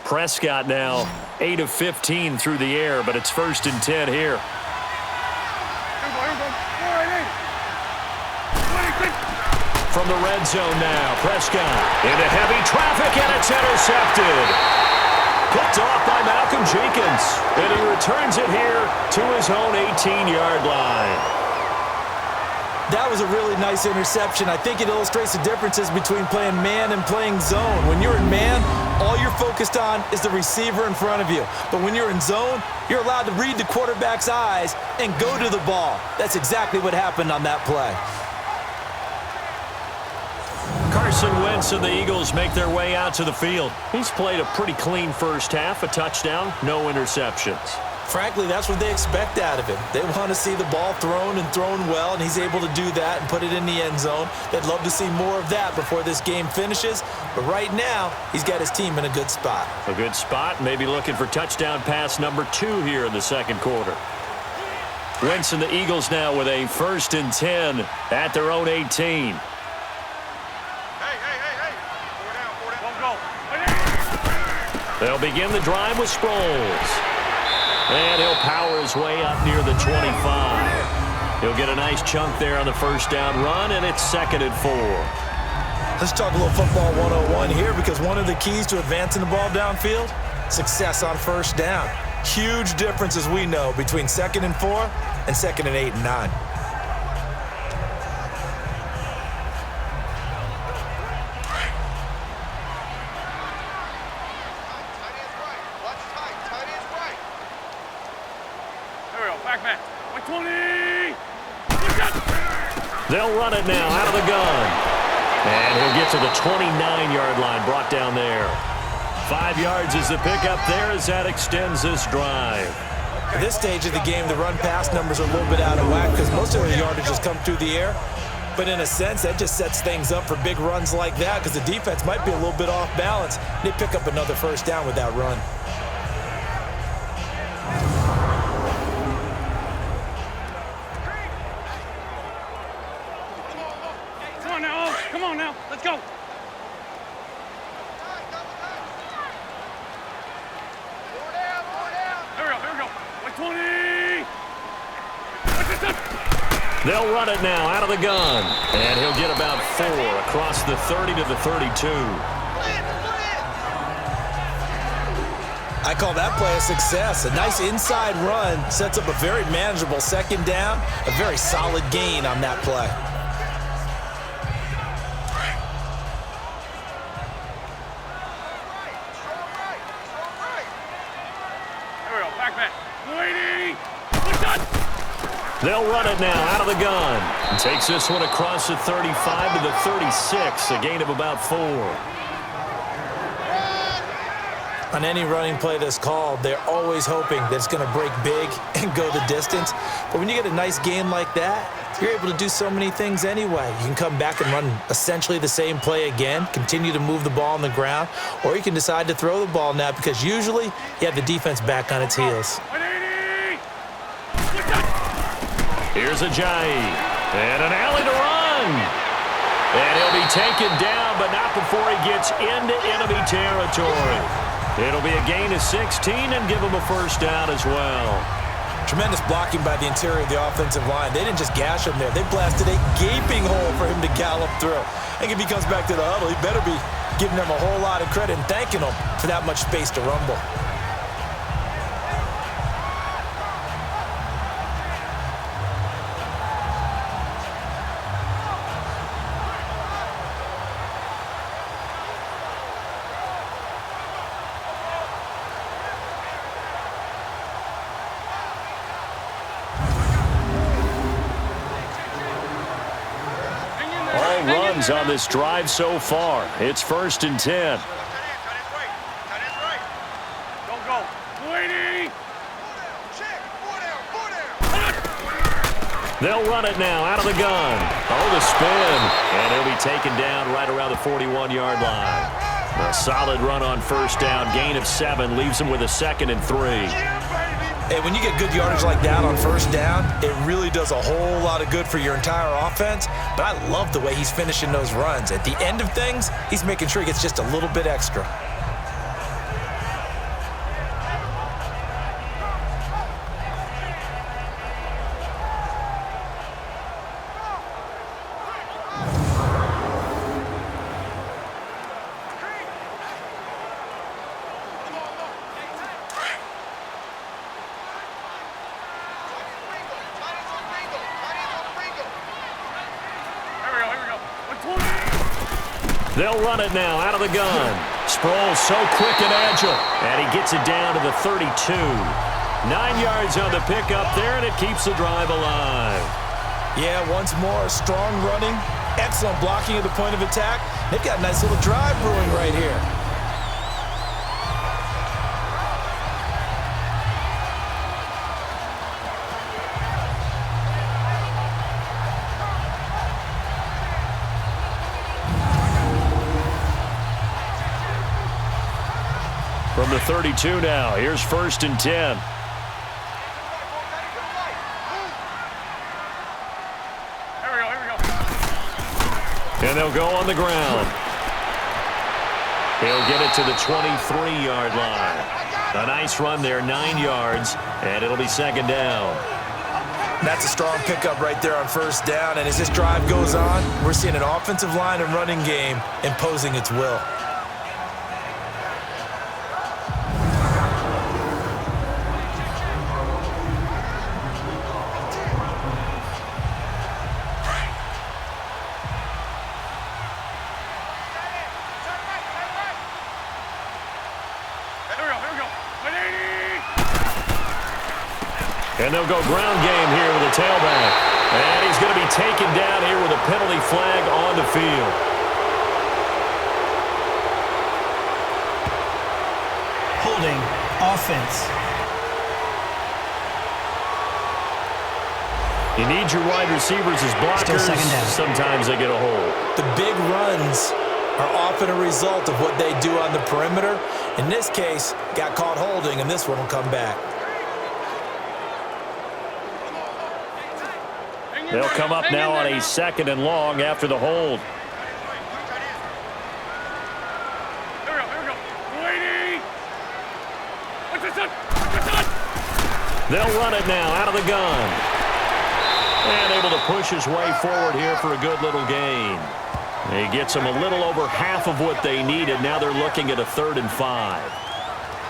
Prescott now 8 of 15 through the air, but it's 1st and 10 here. From the red zone now, Prescott into heavy traffic, and it's intercepted. Picked off by Malcolm Jenkins, and he returns it here to his own 18-yard line. That was a really nice interception. I think it illustrates the differences between playing man and playing zone. When you're in man, all you're focused on is the receiver in front of you. But when you're in zone, you're allowed to read the quarterback's eyes and go to the ball. That's exactly what happened on that play. Carson Wentz and the Eagles make their way out to the field. He's played a pretty clean first half, a touchdown, no interceptions. Frankly, that's what they expect out of him. They want to see the ball thrown and thrown well, and he's able to do that and put it in the end zone. They'd love to see more of that before this game finishes, but right now, he's got his team in a good spot. A good spot, maybe looking for touchdown pass number 2 here in the second quarter. Wentz and the Eagles now with a 1st and 10 at their own 18. They'll begin the drive with Sproles. And he'll power his way up near the 25. He'll get a nice chunk there on the first down run, and it's 2nd and 4. Let's talk a little football 101 here, because one of the keys to advancing the ball downfield, success on first down. Huge difference, as we know, between 2nd and 4 and 2nd and 8 and 9. They'll run it now out of the gun. And he'll get to the 29-yard line, brought down there. 5 yards is the pickup there as that extends this drive. At this stage of the game, the run-pass numbers are a little bit out of whack because most of the yardage has come through the air. But in a sense, that just sets things up for big runs like that because the defense might be a little bit off balance. They pick up another first down with that run. Come on now, let's go. Here we go. Like 20. They'll run it now out of the gun. And he'll get about 4 across the 30 to the 32. I call that play a success. A nice inside run sets up a very manageable second down, a very solid gain on that play. They'll run it now out of the gun. And takes this one across the 35 to the 36, a gain of about 4. On any running play that's called, they're always hoping that it's going to break big and go the distance. But when you get a nice gain like that, you're able to do so many things anyway. You can come back and run essentially the same play again, continue to move the ball on the ground, or you can decide to throw the ball now because usually you have the defense back on its heels. Here's Ajayi, and an alley to run. And he'll be taken down, but not before he gets into enemy territory. It'll be a gain of 16 and give him a first down as well. Tremendous blocking by the interior of the offensive line. They didn't just gash him there. They blasted a gaping hole for him to gallop through. I think if he comes back to the huddle, he better be giving them a whole lot of credit and thanking them for that much space to rumble. Runs on this drive so far. It's 1st and 10. Don't go. 20. They'll run it now out of the gun. Oh, the spin. And he'll be taken down right around the 41-yard line. A solid run on first down. Gain of 7 leaves him with a 2nd and 3. Hey, when you get good yardage like that on first down, it really does a whole lot of good for your entire offense. But I love the way he's finishing those runs. At the end of things, he's making sure he gets just a little bit extra. They'll run it now out of the gun. Sproles so quick and agile. And he gets it down to the 32. 9 yards on the pickup there, and it keeps the drive alive. Yeah, once more, strong running, excellent blocking at the point of attack. They've got a nice little drive brewing right here. From the 32 now, here's 1st and 10. And they'll go on the ground. He'll get it to the 23-yard line. A nice run there, 9 yards, and it'll be 2nd down. That's a strong pickup right there on 1st down, and as this drive goes on, we're seeing an offensive line and running game imposing its will. And they'll go ground game here with a tailback. And he's going to be taken down here with a penalty flag on the field. Holding, offense. You need your wide receivers as blockers. Still 2nd down. Sometimes they get a hold. The big runs are often a result of what they do on the perimeter. In this case, got caught holding, and this one will come back. They'll come up now on a 2nd and long after the hold. Here we go. Waiting. What's this? They'll run it now out of the gun. And able to push his way forward here for a good little gain. He gets them a little over half of what they needed. Now they're looking at a 3rd and 5.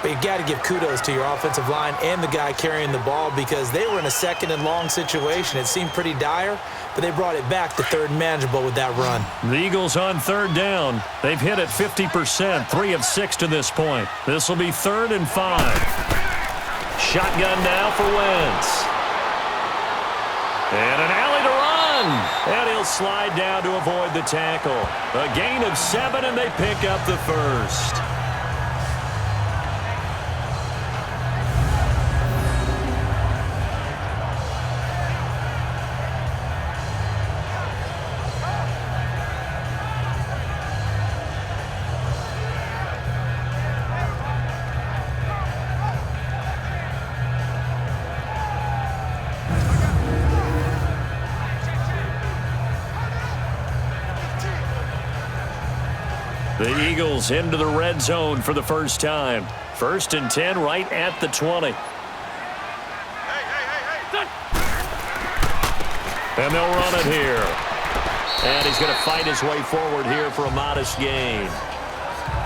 But you've got to give kudos to your offensive line and the guy carrying the ball because they were in a 2nd and long situation. It seemed pretty dire, but they brought it back to 3rd and manageable with that run. The Eagles on 3rd down. They've hit it 50%, 3 of 6 to this point. This will be 3rd and 5. Shotgun now for Wentz. And an alley to run. And he'll slide down to avoid the tackle. A gain of 7, and they pick up the 1st. The Eagles into the red zone for the first time. 1st and 10 right at the 20. And they'll run it here. And he's going to fight his way forward here for a modest gain.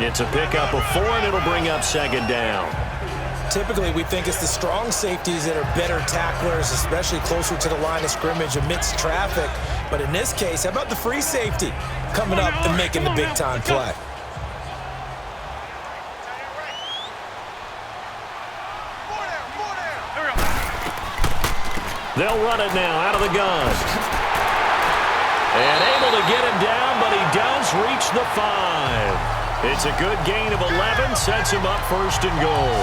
It's a pickup of 4, and it'll bring up 2nd down. Typically, we think it's the strong safeties that are better tacklers, especially closer to the line of scrimmage amidst traffic. But in this case, how about the free safety coming up and making the big-time play? They'll run it now out of the gun. And able to get him down, but he does reach the 5. It's a good gain of 11, sets him up 1st and goal.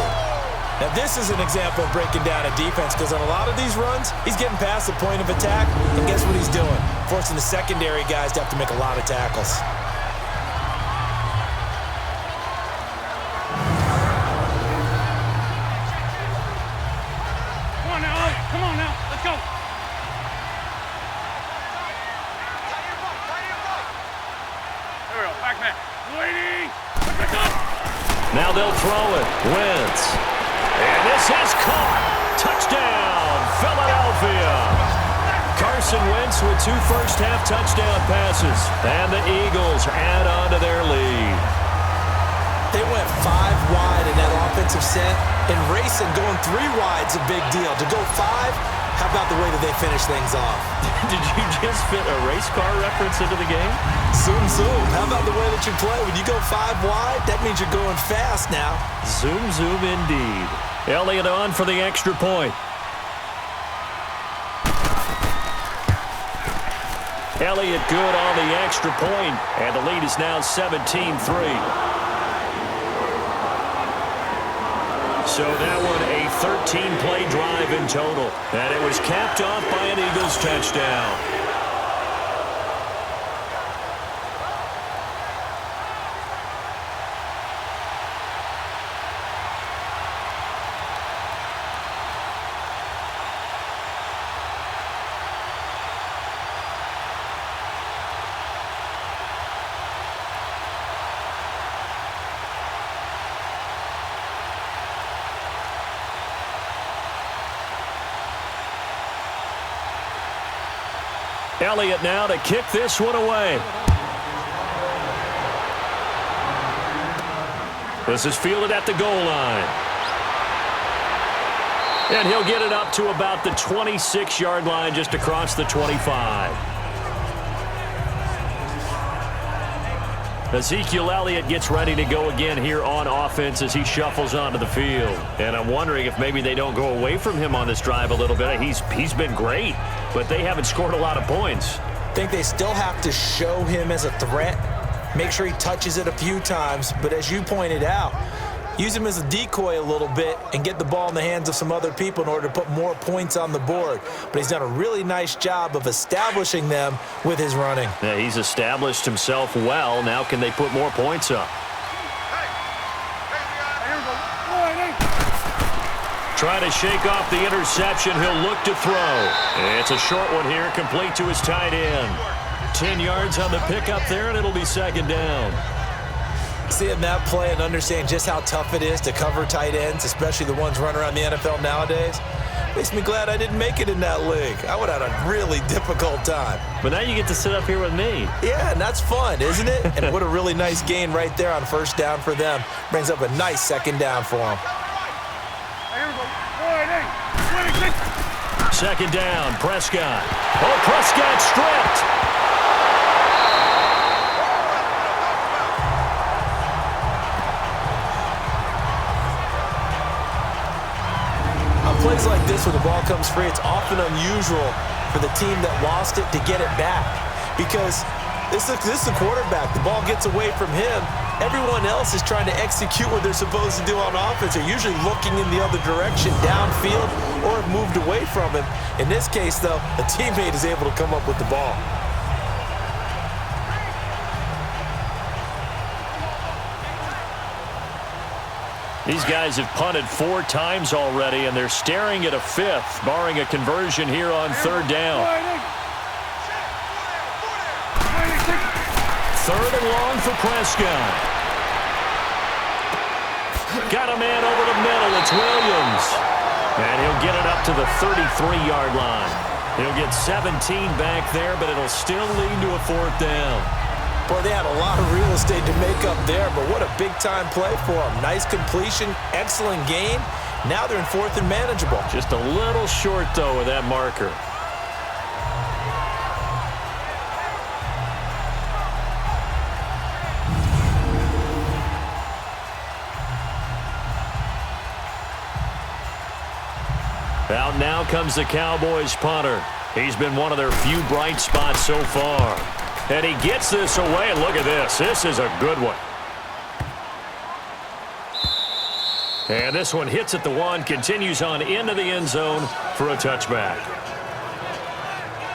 Now, this is an example of breaking down a defense because on a lot of these runs, he's getting past the point of attack, and guess what he's doing? Forcing the secondary guys to have to make a lot of tackles. Come on now. Let's go. There we go. Back man. Waiting. Now they'll throw it. Wentz. And this is caught. Touchdown, Philadelphia. Carson Wentz with 2 first-half touchdown passes. And the Eagles add on to their lead. They went 5 wide in that offensive set. And racing, going 3 wide's a big deal. To go 5, How about the way that they finish things off? Did you just fit a race car reference into the game? Zoom, zoom. How about the way that you play? When you go 5 wide, that means you're going fast now. Zoom, zoom indeed. Elliott on for the extra point. Elliott good on the extra point, and the lead is now 17-3. So that one a 13-play drive in total, and it was capped off by an Eagles touchdown. Elliott now to kick this one away. This is fielded at the goal line. And he'll get it up to about the 26-yard line, just across the 25. Ezekiel Elliott gets ready to go again here on offense as he shuffles onto the field. And I'm wondering if maybe they don't go away from him on this drive a little bit. He's been great, but they haven't scored a lot of points. I think they still have to show him as a threat, make sure he touches it a few times. But as you pointed out, use him as a decoy a little bit and get the ball in the hands of some other people in order to put more points on the board. But he's done a really nice job of establishing them with his running. Yeah, he's established himself well. Now can they put more points up? Trying to shake off the interception. He'll look to throw. It's a short one here, complete to his tight end. 10 yards on the pickup there, and it'll be second down. Seeing that play and understanding just how tough it is to cover tight ends, especially the ones running around the NFL nowadays, makes me glad I didn't make it in that league. I would have had a really difficult time. But now you get to sit up here with me. Yeah, and that's fun, isn't it? And what a really nice gain right there on first down for them. Brings up a nice second down for them. Second down, Prescott. Oh, Prescott stripped. Plays like this where the ball comes free, it's often unusual for the team that lost it to get it back, because this is the quarterback. The ball gets away from him. Everyone else is trying to execute what they're supposed to do on offense. They're usually looking in the other direction, downfield, or have moved away from him. In this case, though, a teammate is able to come up with the ball. These guys have punted 4 times already, and they're staring at a 5th, barring a conversion here on third down. Third and long for Prescott. Got a man over the middle. It's Williams. And he'll get it up to the 33-yard line. He'll get 17 back there, but it'll still lead to a 4th down. Boy, they had a lot of real estate to make up there, but what a big-time play for them. Nice completion, excellent gain. Now they're in 4th and manageable. Just a little short, though, with that marker. Out now comes the Cowboys punter. He's been one of their few bright spots so far. And he gets this away. Look at this. This is a good one. And this one hits at the 1, continues on into the end zone for a touchback.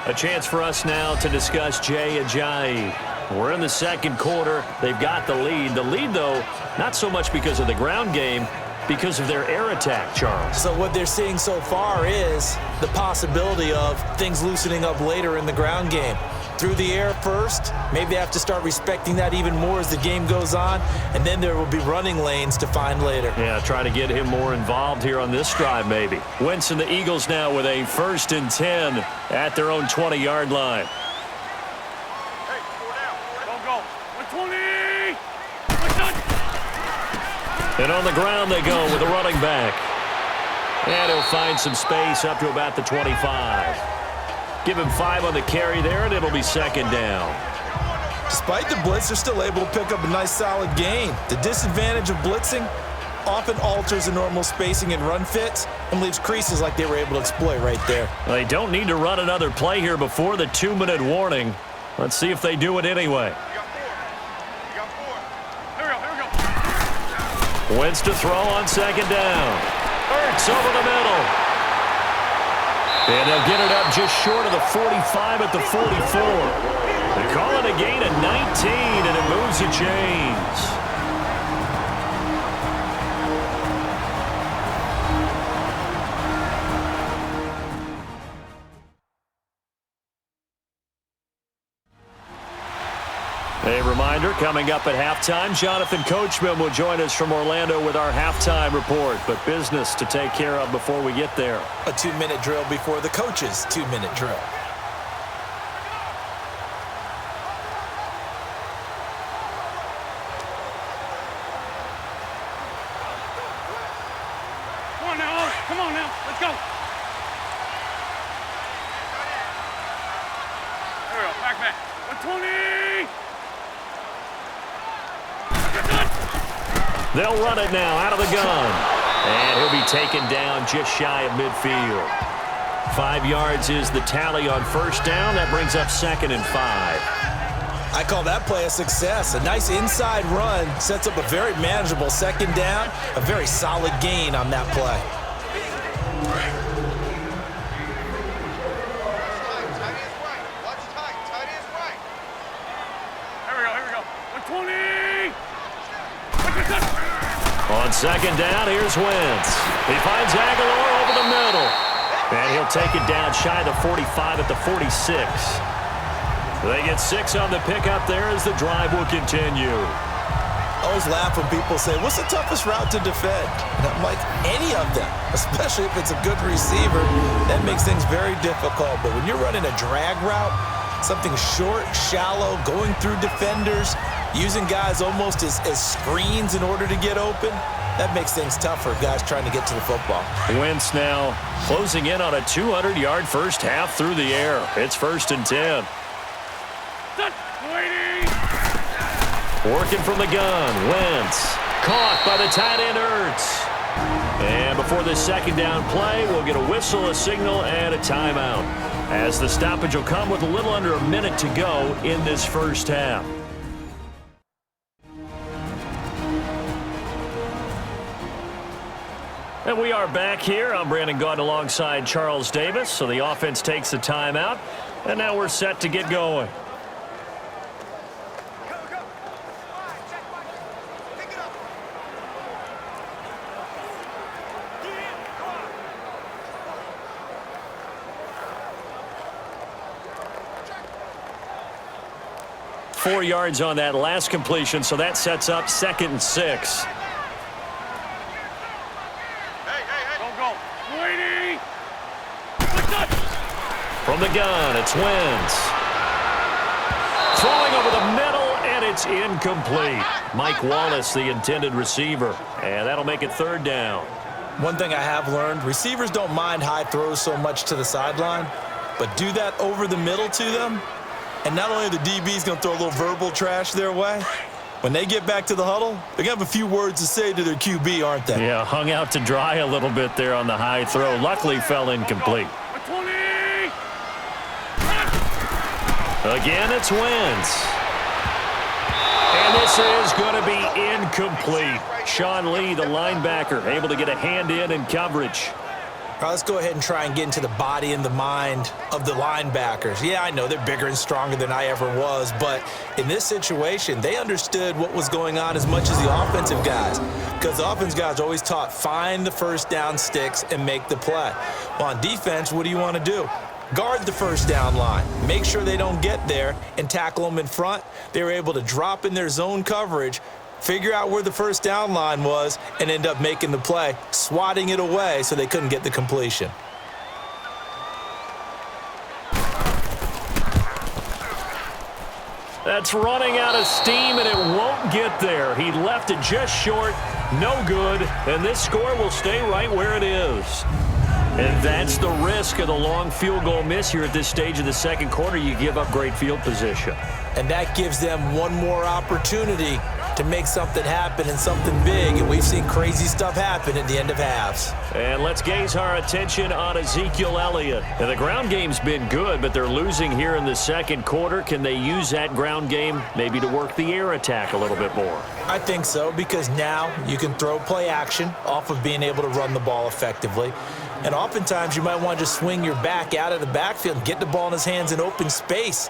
A chance for us now to discuss Jay Ajayi. We're in the second quarter. They've got the lead. The lead, though, not so much because of the ground game, because of their air attack, Charles. So what they're seeing so far is the possibility of things loosening up later in the ground game. Through the air first, maybe they have to start respecting that even more as the game goes on, and then there will be running lanes to find later. Yeah, try to get him more involved here on this drive maybe. Wentz and the Eagles now with a 1st and 10 at their own 20-yard line. Hey, 4 down. Go. 120. And on the ground they go with a running back. And he'll find some space up to about the 25. Give him 5 on the carry there, and it'll be second down. Despite the blitz, they're still able to pick up a nice solid gain. The disadvantage of blitzing often alters the normal spacing and run fits and leaves creases like they were able to exploit right there. They don't need to run another play here before the 2-minute warning. Let's see if they do it anyway. Wentz to throw on second down. Hurts over the middle. And they'll get it up just short of the 45 at the 44. They call it a gain of 19, and it moves the chains. A reminder, coming up at halftime, Jonathan Coachman will join us from Orlando with our halftime report. But business to take care of before we get there. A 2-minute drill before the coach's 2-minute drill. Come on now, let's go. There we go, back. 120. They'll run it now out of the gun. And he'll be taken down just shy of midfield. 5 yards is the tally on first down. That brings up 2nd and 5. I call that play a success. A nice inside run sets up a very manageable second down. A very solid gain on that play. Here we go. 120. On second down, here's Wentz. He finds Aguilar over the middle. And he'll take it down shy of the 45 at the 46. They get 6 on the pickup there as the drive will continue. I always laugh when people say, what's the toughest route to defend? And I'm like, any of them, especially if it's a good receiver. That makes things very difficult. But when you're running a drag route, something short, shallow, going through defenders, using guys almost as screens in order to get open, that makes things tough for guys trying to get to the football. Wentz now closing in on a 200-yard first half through the air. It's 1st and 10. Working from the gun, Wentz. Caught by the tight end, Ertz. And before this second down play, we'll get a whistle, a signal, and a timeout, as the stoppage will come with a little under a minute to go in this first half. And we are back here. I'm Brandon Gaudin alongside Charles Davis. So the offense takes the timeout, and now we're set to get going. 4 yards on that last completion, so that sets up 2nd and 6. Go. Waiting. From the gun, it's Wentz. Throwing over the middle, and it's incomplete. Mike Wallace, the intended receiver, and that'll make it 3rd down. One thing I have learned, receivers don't mind high throws so much to the sideline, but do that over the middle to them, and not only are the DBs going to throw a little verbal trash their way, when they get back to the huddle, they're going to have a few words to say to their QB, aren't they? Yeah, hung out to dry a little bit there on the high throw. Luckily fell incomplete. 20. Again, it's Wentz. And this is going to be incomplete. Sean Lee, the linebacker, able to get a hand in coverage. All right, let's go ahead and try and get into the body and the mind of the linebackers. Yeah, I know they're bigger and stronger than I ever was, but in this situation, they understood what was going on as much as the offensive guys, because the offensive guys always taught, find the first down sticks and make the play. Well, on defense, what do you want to do? Guard the first down line. Make sure they don't get there and tackle them in front. They were able to drop in their zone coverage, figure out where the first down line was, and end up making the play, swatting it away so they couldn't get the completion. That's running out of steam, and it won't get there. He left it just short, No good, and this score will stay right where it is. And that's the risk of the long field goal miss here at this stage of the second quarter. You give up great field position. And that gives them one more opportunity to make something happen and something big. And we've seen crazy stuff happen at the end of halves. And let's gaze our attention on Ezekiel Elliott. And the ground game's been good, but they're losing here in the second quarter. Can they use that ground game maybe to work the air attack a little bit more? I think so, because now you can throw play action off of being able to run the ball effectively. And oftentimes you might want to just swing your back out of the backfield and get the ball in his hands in open space.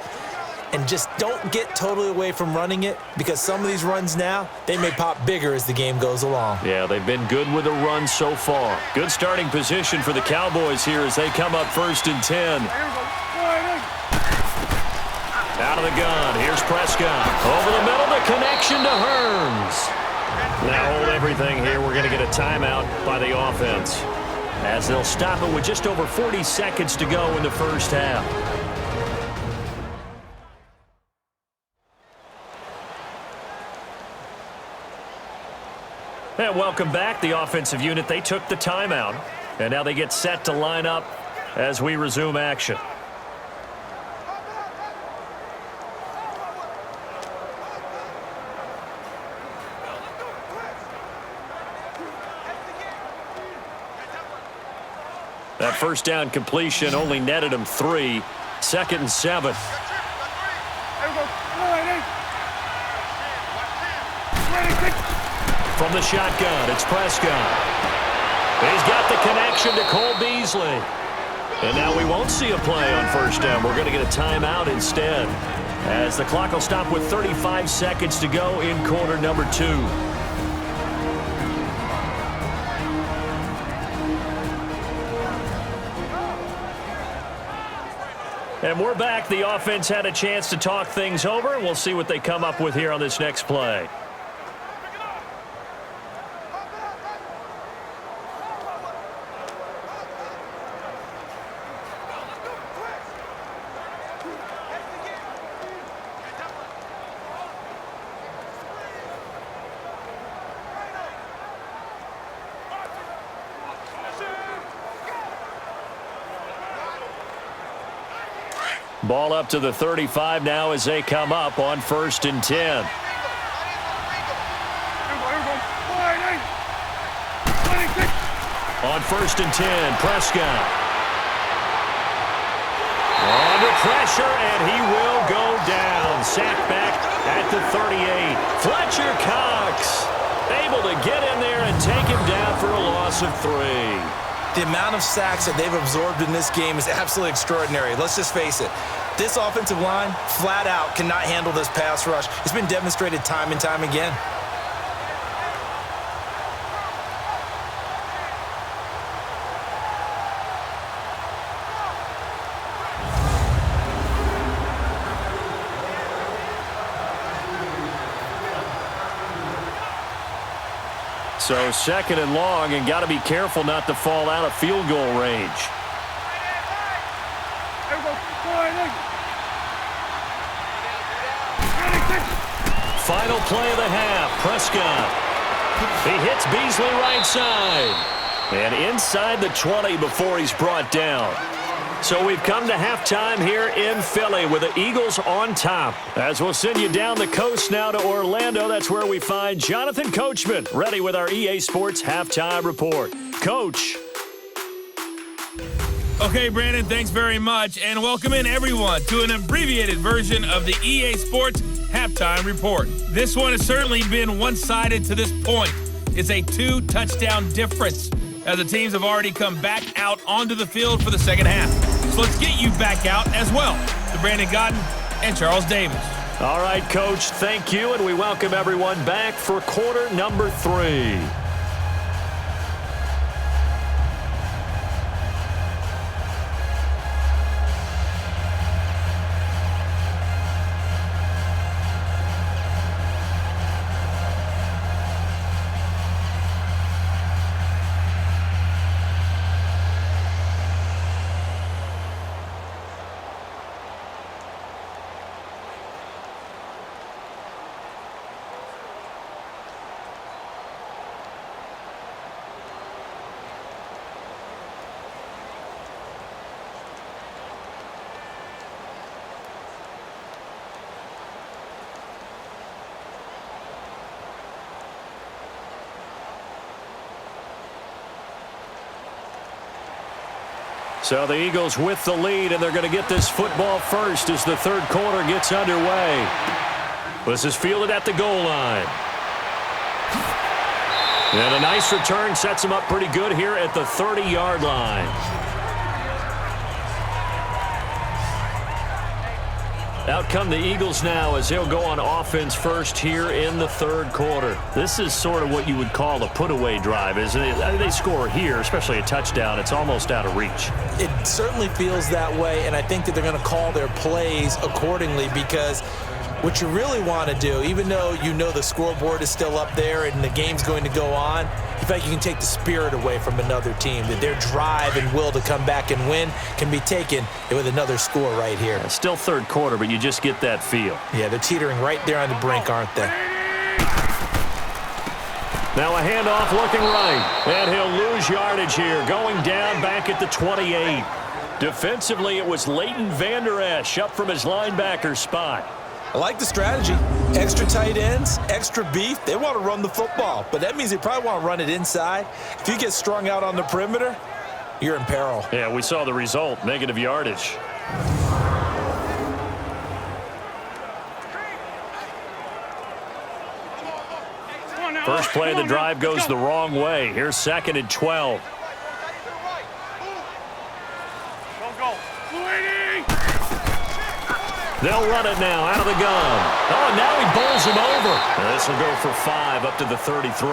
And just don't get totally away from running it, because some of these runs now, they may pop bigger as the game goes along. Yeah, they've been good with the run so far. Good starting position for the Cowboys here as they come up 1st and 10. Out of the gun, here's Prescott. Over the middle, the connection to Hearns. Now hold everything here. We're going to get a timeout by the offense, as they'll stop it with just over 40 seconds to go in the first half. And welcome back. The offensive unit, they took the timeout, and now they get set to line up as we resume action. That first down completion only netted him 3. 2nd and 7. From the shotgun, it's Prescott. He's got the connection to Cole Beasley. And now we won't see a play on first down. We're going to get a timeout instead, as the clock will stop with 35 seconds to go in quarter number 2. And we're back. The offense had a chance to talk things over, and we'll see what they come up with here on this next play. Ball up to the 35 now as they come up on 1st and 10. On 1st and 10, Prescott. Under pressure, and he will go down. Sacked back at the 38. Fletcher Cox able to get in there and take him down for a loss of 3. The amount of sacks that they've absorbed in this game is absolutely extraordinary. Let's just face it. This offensive line, flat out, cannot handle this pass rush. It's been demonstrated time and time again. So 2nd and long, and got to be careful not to fall out of field goal range. Final play of the half, Prescott. He hits Beasley right side. And inside the 20 before he's brought down. So we've come to halftime here in Philly with the Eagles on top. As we'll send you down the coast now to Orlando, that's where we find Jonathan Coachman, ready with our EA Sports Halftime Report. Coach. Okay, Brandon, thanks very much, and welcome in everyone to an abbreviated version of the EA Sports Halftime Report. This one has certainly been one-sided to this point. It's a 2-touchdown difference, as the teams have already come back out onto the field for the second half. So let's get you back out as well to Brandon Godden and Charles Davis. All right, Coach, thank you, and we welcome everyone back for quarter number 3. So the Eagles with the lead, and they're going to get this football first as the third quarter gets underway. This is fielded at the goal line. And a nice return sets him up pretty good here at the 30-yard line. Out come the Eagles now as they'll go on offense first here in the third quarter. This is sort of what you would call a put-away drive, isn't it? They score here, especially a touchdown. It's almost out of reach. It certainly feels that way, and I think that they're going to call their plays accordingly because what you really want to do, even though you know the scoreboard is still up there and the game's going to go on, in fact, you can take the spirit away from another team, that their drive and will to come back and win can be taken with another score right here. Yeah, still third quarter, but you just get that feel. Yeah, they're teetering right there on the brink, aren't they? Now a handoff looking right, and he'll lose yardage here, going down back at the 28. Defensively, it was Leighton Vander Esch up from his linebacker spot. I like the strategy. Extra tight ends, extra beef. They want to run the football, but that means they probably want to run it inside. If you get strung out on the perimeter, you're in peril. Yeah, we saw the result, negative yardage. First play of the drive goes the wrong way. Here's 2nd and 12. They'll run it now out of the gun. Oh, and now he bowls him over. This will go for 5 up to the 33.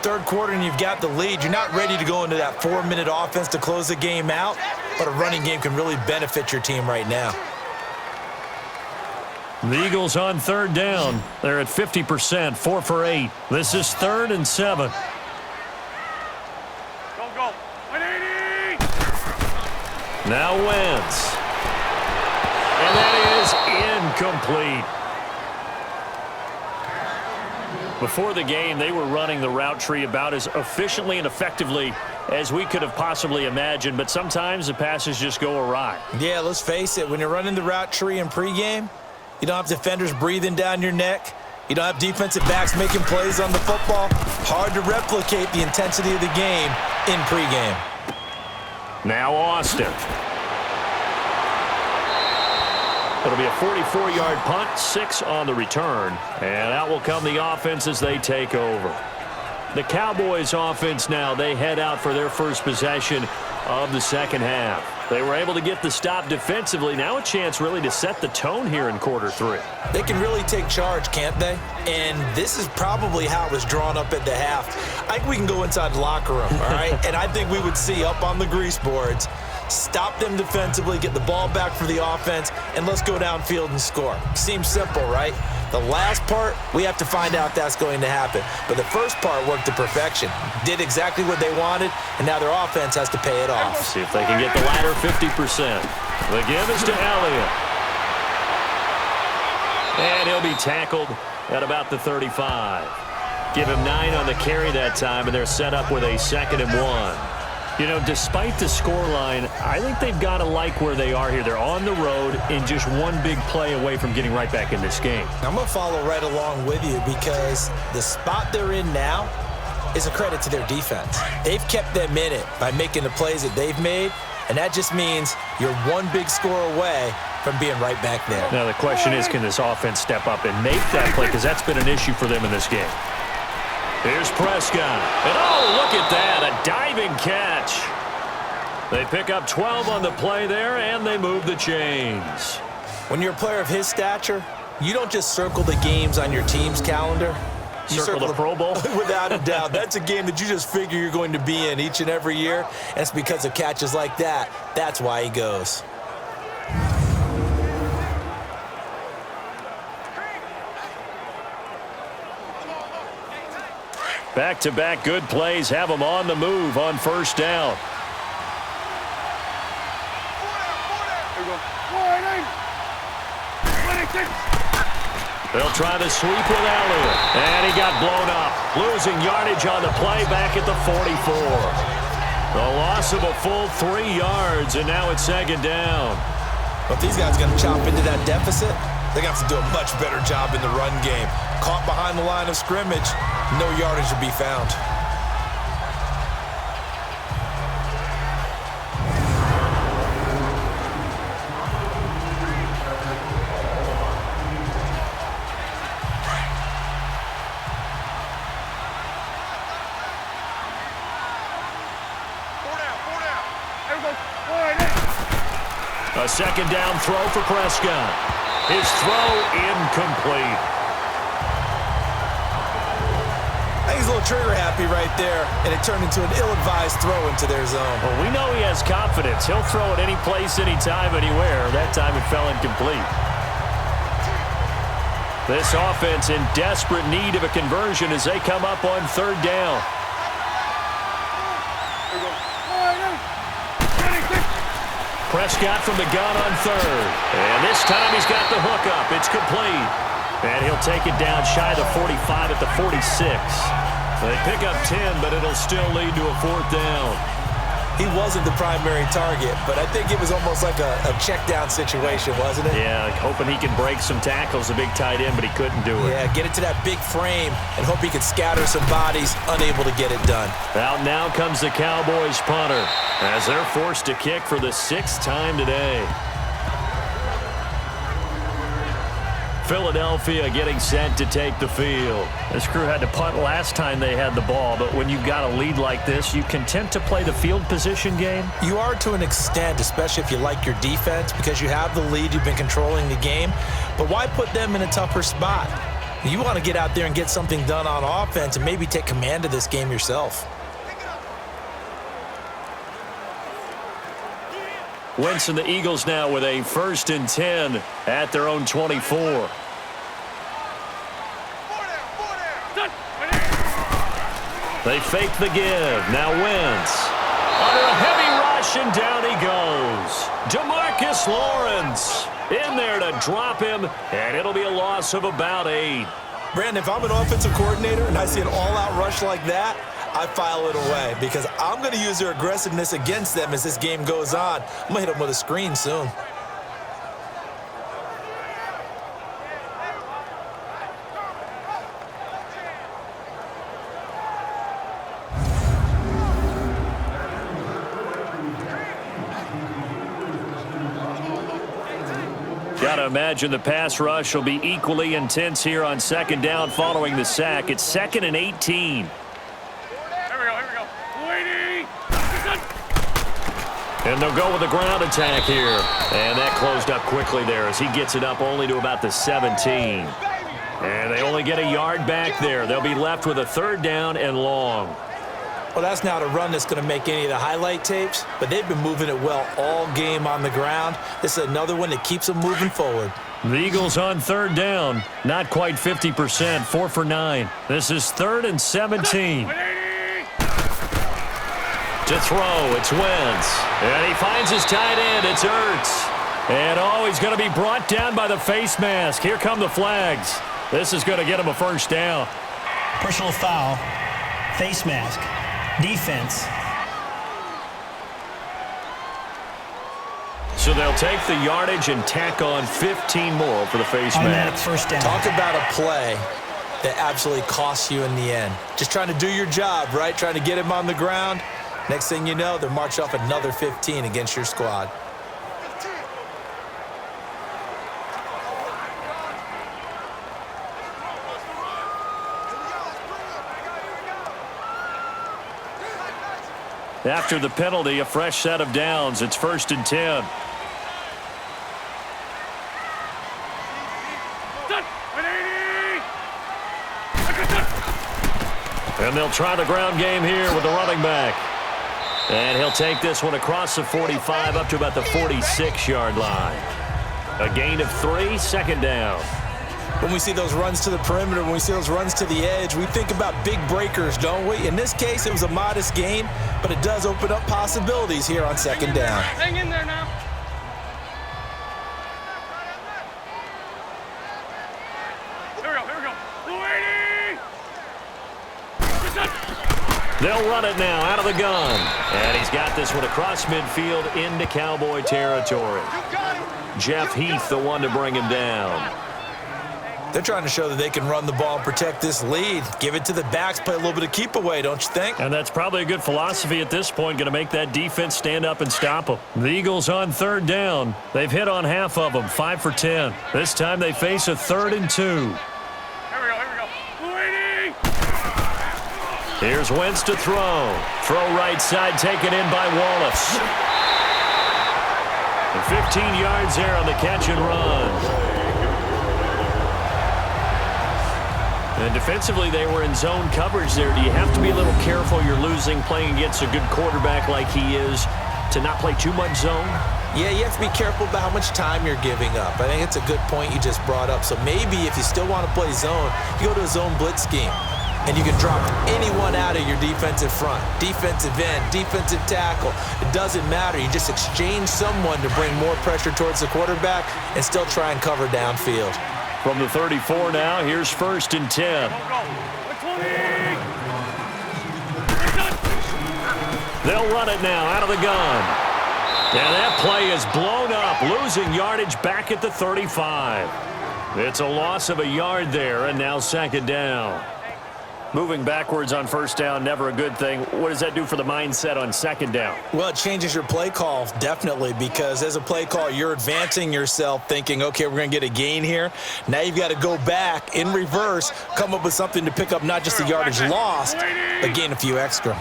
Third quarter and you've got the lead. You're not ready to go into that 4-minute offense to close the game out, but a running game can really benefit your team right now. The Eagles on third down. They're at 50%, 4 for 8. This is 3rd and 7. Go. 180. Now Wentz. And that is incomplete. Before the game, they were running the route tree about as efficiently and effectively as we could have possibly imagined, but sometimes the passes just go awry. Yeah, let's face it. When you're running the route tree in pregame, you don't have defenders breathing down your neck. You don't have defensive backs making plays on the football. Hard to replicate the intensity of the game in pregame. Now Austin. It'll be a 44-yard punt, 6 on the return. And out will come the offense as they take over. The Cowboys offense now, they head out for their first possession of the second half. They were able to get the stop defensively. Now a chance really to set the tone here in quarter 3. They can really take charge, can't they? And this is probably how it was drawn up at the half. I think we can go inside the locker room, all right? And I think we would see up on the grease boards, stop them defensively, get the ball back for the offense, and let's go downfield and score. Seems simple, right? The last part, we have to find out that's going to happen. But the first part worked to perfection. Did exactly what they wanted, and now their offense has to pay it off. See if they can get the latter 50%. The give is to Elliott. And he'll be tackled at about the 35. Give him 9 on the carry that time, and they're set up with a 2nd and 1. You know, despite the scoreline, I think they've got to like where they are here. They're on the road and just one big play away from getting right back in this game. I'm going to follow right along with you because the spot they're in now is a credit to their defense. They've kept them in it by making the plays that they've made, and that just means you're one big score away from being right back there. Now the question is, can this offense step up and make that play? Because that's been an issue for them in this game. Here's Prescott. And oh, look at that, a diving catch. They pick up 12 on the play there, and they move the chains. When you're a player of his stature, you don't just circle the games on your team's calendar. You circle the Pro Bowl? Without a doubt. That's a game that you just figure you're going to be in each and every year, and it's because of catches like that. That's why he goes. Back-to-back good plays have them on the move on first down. They'll try the sweep with Elliott. And he got blown up. Losing yardage on the play back at the 44. The loss of a full 3 yards, and now it's 2nd down. But these guys are going to chop into that deficit. They're going to have to do a much better job in the run game. Caught behind the line of scrimmage, no yardage to be found. A second down throw for Prescott. His throw incomplete. I think he's a little trigger happy right there, and it turned into an ill-advised throw into their zone. Well, we know he has confidence. He'll throw it any place, anytime, anywhere. That time it fell incomplete. This offense in desperate need of a conversion as they come up on third down. Prescott from the gun on third. And this time he's got the hook up. It's complete. And he'll take it down shy of the 45 at the 46. They pick up 10, but it'll still lead to a fourth down. He wasn't the primary target, but I think it was almost like a check-down situation, wasn't it? Yeah, hoping he can break some tackles, a big tight end, but he couldn't do it. Yeah, get it to that big frame and hope he could scatter some bodies, unable to get it done. Out now comes the Cowboys punter as they're forced to kick for the 6th time today. Philadelphia getting set to take the field. This crew had to punt last time they had the ball, but when you've got a lead like this, you content to play the field position game? You are to an extent, especially if you like your defense, because you have the lead, you've been controlling the game. But why put them in a tougher spot? You want to get out there and get something done on offense and maybe take command of this game yourself. Wentz and the Eagles now with a 1st and 10 at their own 24. They fake the give. Now Wentz. Under a heavy rush, and down he goes. DeMarcus Lawrence in there to drop him, and it'll be a loss of about 8. Brandon, if I'm an offensive coordinator and I see an all-out rush like that, I file it away because I'm going to use their aggressiveness against them as this game goes on. I'm going to hit them with a screen soon. Got to imagine the pass rush will be equally intense here on 2nd down following the sack. It's 2nd and 18. And they'll go with a ground attack here. And that closed up quickly there as he gets it up only to about the 17. And they only get a yard back there. They'll be left with a 3rd down and long. Well, that's not a run that's going to make any of the highlight tapes, but they've been moving it well all game on the ground. This is another one that keeps them moving forward. The Eagles on 3rd down. Not quite 50%. 4 for 9. This is 3rd and 17. To throw, it's Wentz. And he finds his tight end, it's Ertz. And he's going to be brought down by the face mask. Here come the flags. This is going to get him a 1st down. Personal foul, face mask, defense. So they'll take the yardage and tack on 15 more for the face Automatic mask. 1st down. Talk about a play that absolutely costs you in the end. Just trying to do your job, right? Trying to get him on the ground. Next thing you know, they're march off another 15 against your squad. After the penalty, a fresh set of downs. It's 1st and 10. And they'll try the ground game here with the running back. And he'll take this one across the 45 up to about the 46-yard line. A gain of 3, 2nd down. When we see those runs to the perimeter, when we see those runs to the edge, we think about big breakers, don't we? In this case, it was a modest gain, but it does open up possibilities here on 2nd down. Hang in there now. Here we go. They'll run it now out of the gun. And he's got this one across midfield into Cowboy territory. Jeff Heath, the one to bring him down. They're trying to show that they can run the ball and protect this lead. Give it to the backs, play a little bit of keep away, don't you think? And that's probably a good philosophy at this point, going to make that defense stand up and stop them. The Eagles on 3rd down. They've hit on half of them, 5 for 10. This time they face a 3rd and 2. Here we go. Waiting. Here's Wentz to throw. Throw right side taken in by Wallace. 15 yards there on the catch and run. And defensively, they were in zone coverage there. Do you have to be a little careful? You're losing, playing against a good quarterback like he is, to not play too much zone? Yeah, you have to be careful about how much time you're giving up. I think it's a good point you just brought up. So maybe if you still want to play zone, you go to a zone blitz scheme. And you can drop anyone out of your defensive front, defensive end, defensive tackle. It doesn't matter. You just exchange someone to bring more pressure towards the quarterback and still try and cover downfield. From the 34 now, here's 1st and 10. They'll run it now out of the gun. And that play is blown up, losing yardage back at the 35. It's a loss of a yard there, and now 2nd down. Moving backwards on 1st down, never a good thing. What does that do for the mindset on 2nd down? Well, it changes your play call, definitely, because as a play call, you're advancing yourself thinking, okay, we're going to get a gain here. Now you've got to go back in reverse, come up with something to pick up not just the yardage lost, but gain a few extra.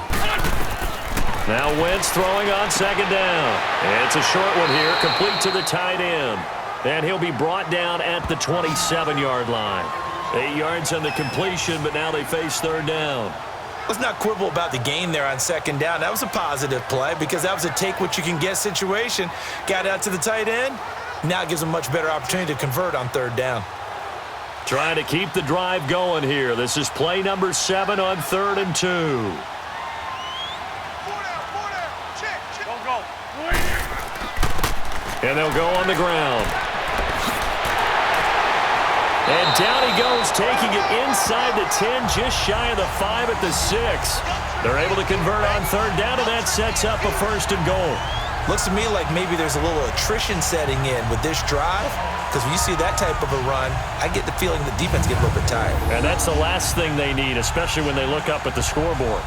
Now Wentz throwing on 2nd down. It's a short one here, complete to the tight end. And he'll be brought down at the 27-yard line. 8 yards on the completion, but now they face 3rd down. Let's not quibble about the gain there on 2nd down. That was a positive play because that was a take-what-you-can-get situation. Got out to the tight end. Now it gives them a much better opportunity to convert on 3rd down. Trying to keep the drive going here. This is play number 7 on 3rd and 2. And they'll go on the ground. And down he goes, taking it inside the 10, just shy of the 5 at the 6. They're able to convert on 3rd down, and that sets up a 1st and goal. Looks to me like maybe there's a little attrition setting in with this drive, because when you see that type of a run, I get the feeling the defense gets a little bit tired. And that's the last thing they need, especially when they look up at the scoreboard.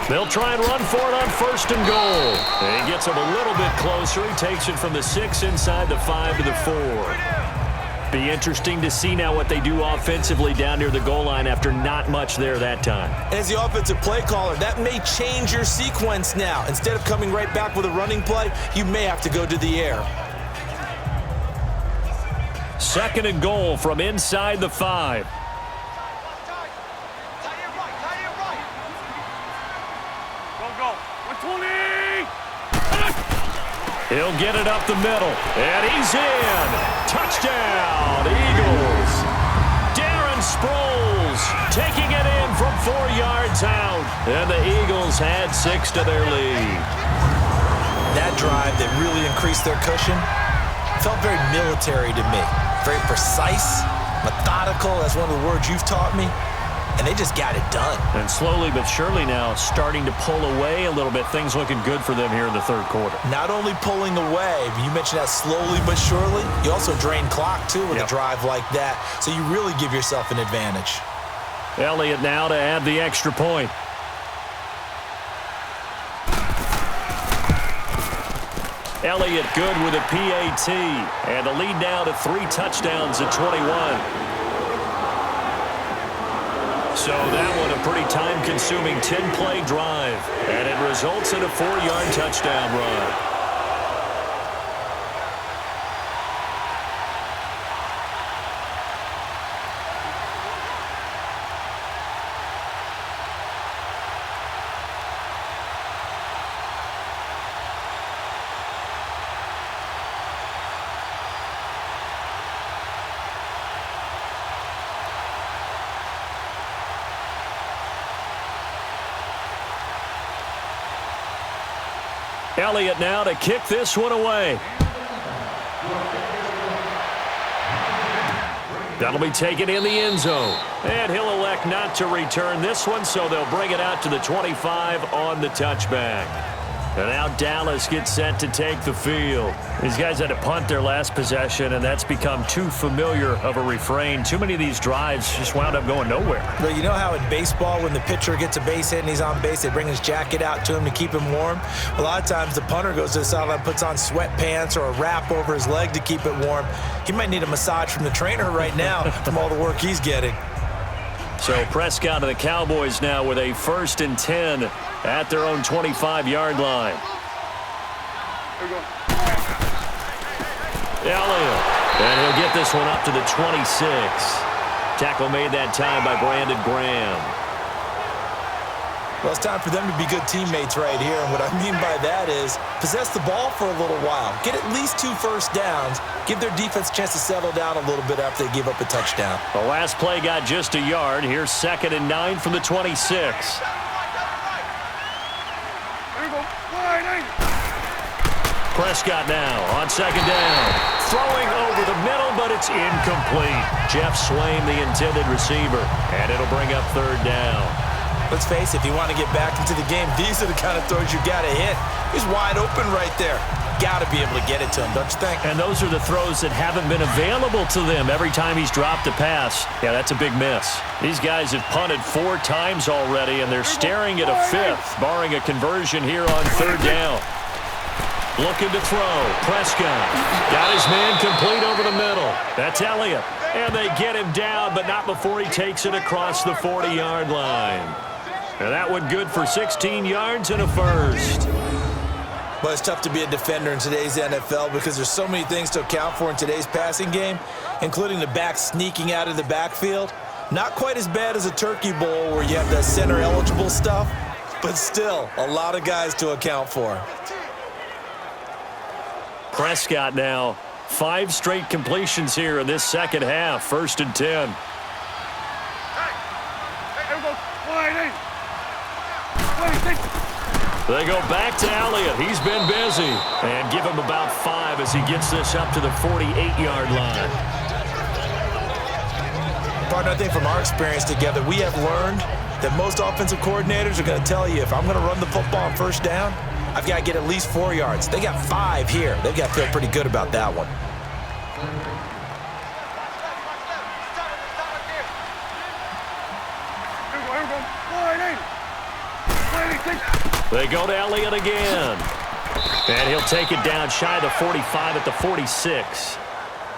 They'll try and run for it on 1st and goal. And he gets him a little bit closer. He takes it from the 6 inside the 5 to the 4. Be interesting to see now what they do offensively down near the goal line after not much there that time. As the offensive play caller, that may change your sequence now. Instead of coming right back with a running play, you may have to go to the air. 2nd and goal from inside the 5. He'll get it up the middle, and he's in. Touchdown, Eagles. Darren Sproles taking it in from 4 yards out, and the Eagles had 6 to their lead. That drive that really increased their cushion felt very military to me. Very precise, methodical, that's one of the words you've taught me. And they just got it done. And slowly but surely now starting to pull away a little bit. Things looking good for them here in the 3rd quarter. Not only pulling away, but you mentioned that slowly but surely. You also drain clock, too, with a drive like that. So you really give yourself an advantage. Elliott now to add the extra point. Elliott good with a PAT. And the lead now to 3 touchdowns at 21. So that one a pretty time-consuming 10-play drive, and it results in a 4-yard touchdown run. Elliott now to kick this one away. That'll be taken in the end zone. And he'll elect not to return this one, so they'll bring it out to the 25 on the touchback. And now Dallas gets set to take the field. These guys had to punt their last possession, and that's become too familiar of a refrain. Too many of these drives just wound up going nowhere. But you know how in baseball, when the pitcher gets a base hit and he's on base, they bring his jacket out to him to keep him warm? A lot of times the punter goes to the sideline, puts on sweatpants or a wrap over his leg to keep it warm. He might need a massage from the trainer right now from all the work he's getting. So Prescott and the Cowboys now with a 1st and 10 at their own 25-yard line. Here we go. Elliott. And he'll get this one up to the 26. Tackle made that time by Brandon Graham. Well, it's time for them to be good teammates right here. And what I mean by that is possess the ball for a little while. Get at least 2 first downs. Give their defense a chance to settle down a little bit after they give up a touchdown. The last play got just a yard. Here's 2nd and 9 from the 26. Prescott now on 2nd down. Throwing over the middle, but it's incomplete. Jeff Swain, the intended receiver, and it'll bring up 3rd down. Let's face it, if you want to get back into the game, these are the kind of throws you got to hit. He's wide open right there. Got to be able to get it to him, don't you think? And those are the throws that haven't been available to them every time he's dropped a pass. Yeah, that's a big miss. These guys have punted 4 times already, and they're staring at a 5th, barring a conversion here on 3rd down. Looking to throw. Prescott got his man complete over the middle. That's Elliott. And they get him down, but not before he takes it across the 40-yard line. And that one good for 16 yards and a 1st. Well, it's tough to be a defender in today's NFL because there's so many things to account for in today's passing game, including the back sneaking out of the backfield. Not quite as bad as a turkey bowl where you have the center-eligible stuff, but still a lot of guys to account for. Prescott now, 5 straight completions here in this second half. 1st and 10. They go back to Elliott. He's been busy. And give him about 5 as he gets this up to the 48-yard line. Partner, I think from our experience together, we have learned that most offensive coordinators are going to tell you, if I'm going to run the football on 1st down, I've got to get at least 4 yards. They got 5 here. They've got to feel pretty good about that one. They go to Elliott again. And he'll take it down shy of the 45 at the 46.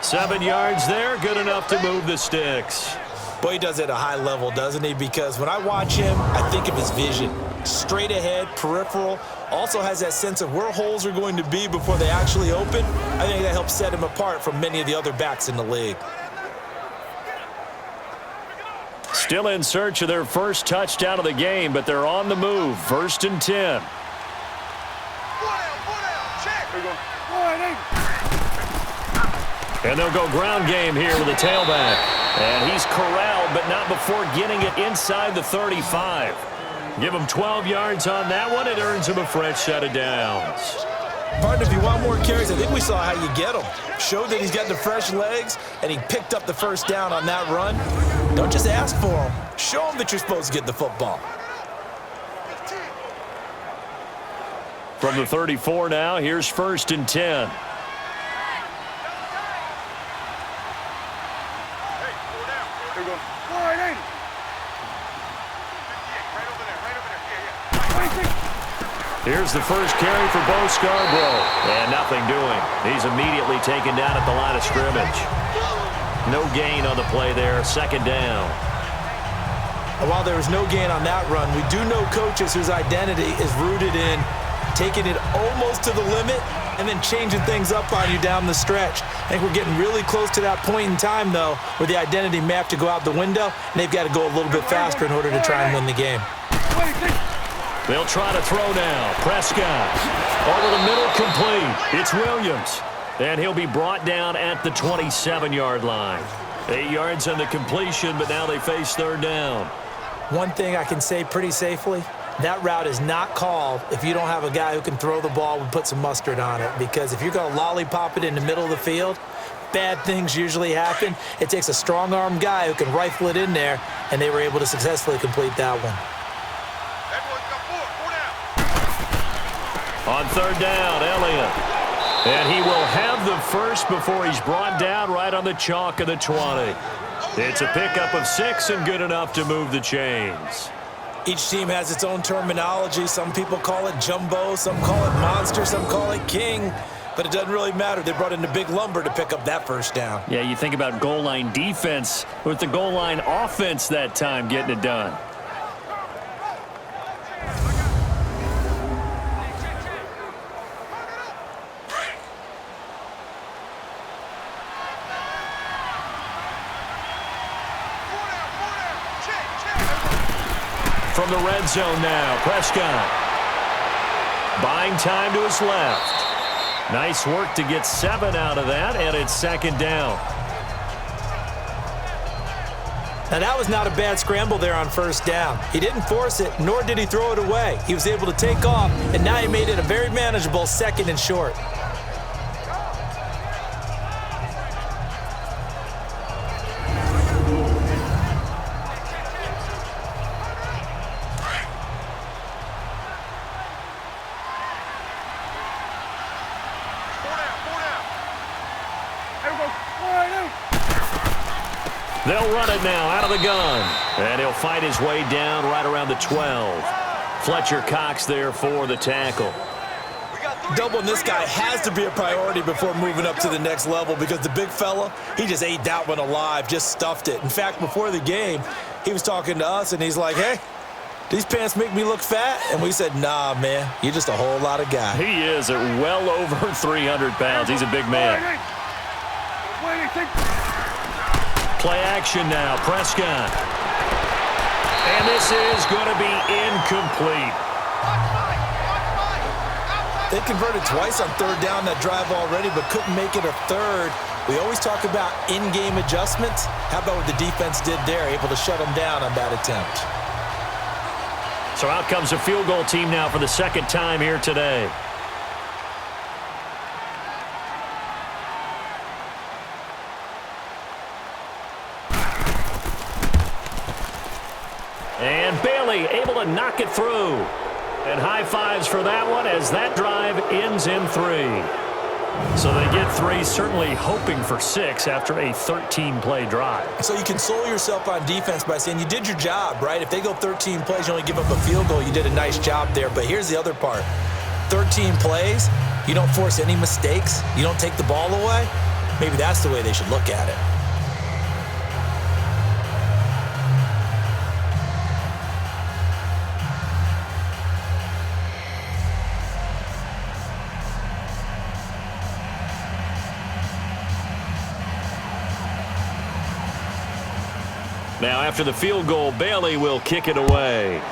7 yards there, good enough to move the sticks. Boy, he does it at a high level, doesn't he? Because when I watch him, I think of his vision. Straight ahead, peripheral, also has that sense of where holes are going to be before they actually open. I think that helps set him apart from many of the other backs in the league. Still in search of their first touchdown of the game, but they're on the move. 1st and 10. And they'll go ground game here with a tailback. And he's corralled, but not before getting it inside the 35. Give him 12 yards on that one. It earns him a fresh set of downs. Partner, if you want more carries, I think we saw how you get them. Showed that he's got the fresh legs, and he picked up the 1st down on that run. Don't just ask for them. Show them that you're supposed to get the football. From the 34 now, here's 1st and 10. Here's the first carry for Bo Scarborough. And nothing doing. He's immediately taken down at the line of scrimmage. No gain on the play there. 2nd down. And while there was no gain on that run, we do know coaches whose identity is rooted in taking it almost to the limit and then changing things up on you down the stretch. I think we're getting really close to that point in time, though, where the identity may have to go out the window, and they've got to go a little bit faster in order to try and win the game. They'll try to throw now. Prescott over the middle, complete. It's Williams. And he'll be brought down at the 27-yard line. 8 yards on the completion, but now they face 3rd down. One thing I can say pretty safely, that route is not called if you don't have a guy who can throw the ball and put some mustard on it. Because if you're going to lollipop it in the middle of the field, bad things usually happen. It takes a strong-arm guy who can rifle it in there, and they were able to successfully complete that one. On third down, Elliott. And he will have the first before he's brought down right on the chalk of the 20. It's a pickup of 6 and good enough to move the chains. Each team has its own terminology. Some people call it jumbo, some call it monster, some call it king. But it doesn't really matter. They brought in the big lumber to pick up that first down. Yeah, you think about goal line defense with the goal line offense that time getting it done. From the red zone now, Prescott. Buying time to his left. Nice work to get 7 out of that, and it's second down. Now, that was not a bad scramble there on first down. He didn't force it, nor did he throw it away. He was able to take off, and now he made it a very manageable 2nd and short. They'll run it now out of the gun. And he'll fight his way down right around the 12. Fletcher Cox there for the tackle. Doubling this guy has to be a priority before moving up to the next level because the big fella, he just ate that one alive, just stuffed it. In fact, before the game, he was talking to us, and he's like, hey, these pants make me look fat? And we said, nah, man, you're just a whole lot of guy. He is at well over 300 pounds. He's a big man. Play action now, Prescott. And this is going to be incomplete. They converted twice on third down that drive already, but couldn't make it a third. We always talk about in-game adjustments. How about what the defense did there, able to shut them down on that attempt? So out comes a field goal team now for the second time here today. And Bailey able to knock it through. And high fives for that one as that drive ends in 3. So they get 3, certainly hoping for 6 after a 13-play drive. So you console yourself on defense by saying you did your job, right? If they go 13 plays, you only give up a field goal, you did a nice job there. But here's the other part. 13 plays, you don't force any mistakes, you don't take the ball away. Maybe that's the way they should look at it. Now after the field goal, Bailey will kick it away.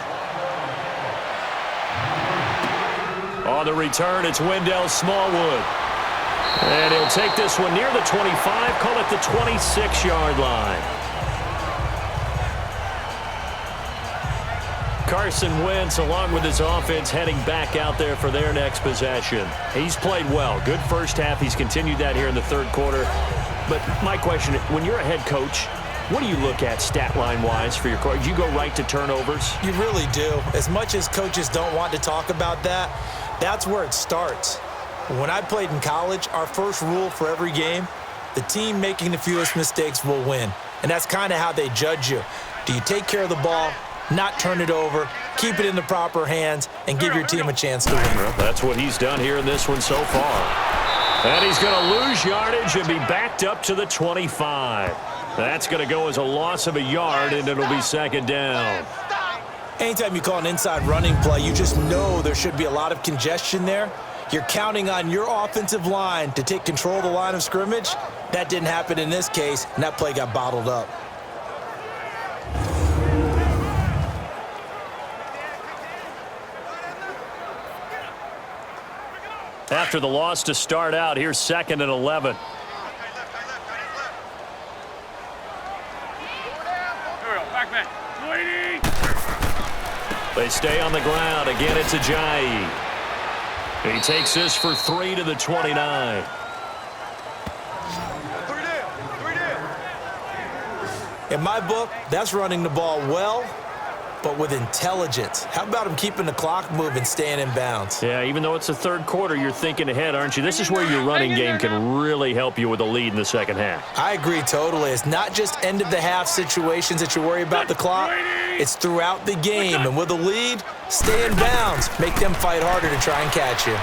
On the return, it's Wendell Smallwood. And he'll take this one near the 25, call it the 26-yard line. Carson Wentz, along with his offense, heading back out there for their next possession. He's played well. Good first half. He's continued that here in the third quarter. But my question, when you're a head coach, what do you look at stat line-wise for your coach? Do you go right to turnovers? You really do. As much as coaches don't want to talk about that, that's where it starts. When I played in college, our first rule for every game, the team making the fewest mistakes will win. And that's kind of how they judge you. Do you take care of the ball, not turn it over, keep it in the proper hands, and give your team a chance to win? Well, that's what he's done here in this one so far. And he's going to lose yardage and be backed up to the 25. That's going to go as a loss of a yard, and it'll be second down. Anytime you call an inside running play, you just know there should be a lot of congestion there. You're counting on your offensive line to take control of the line of scrimmage. That didn't happen in this case, and that play got bottled up. After the loss to start out, here's 2nd and 11. They stay on the ground. Again, it's Ajayi. He takes this for 3 to the 29. In my book, that's running the ball well but with intelligence. How about him keeping the clock moving, staying in bounds? Yeah, even though it's the third quarter, you're thinking ahead, aren't you? This is where your running game can really help you with a lead in the second half. I agree totally. It's not just end-of-the-half situations that you worry about the clock. It's throughout the game. And with a lead, stay in bounds. Make them fight harder to try and catch you.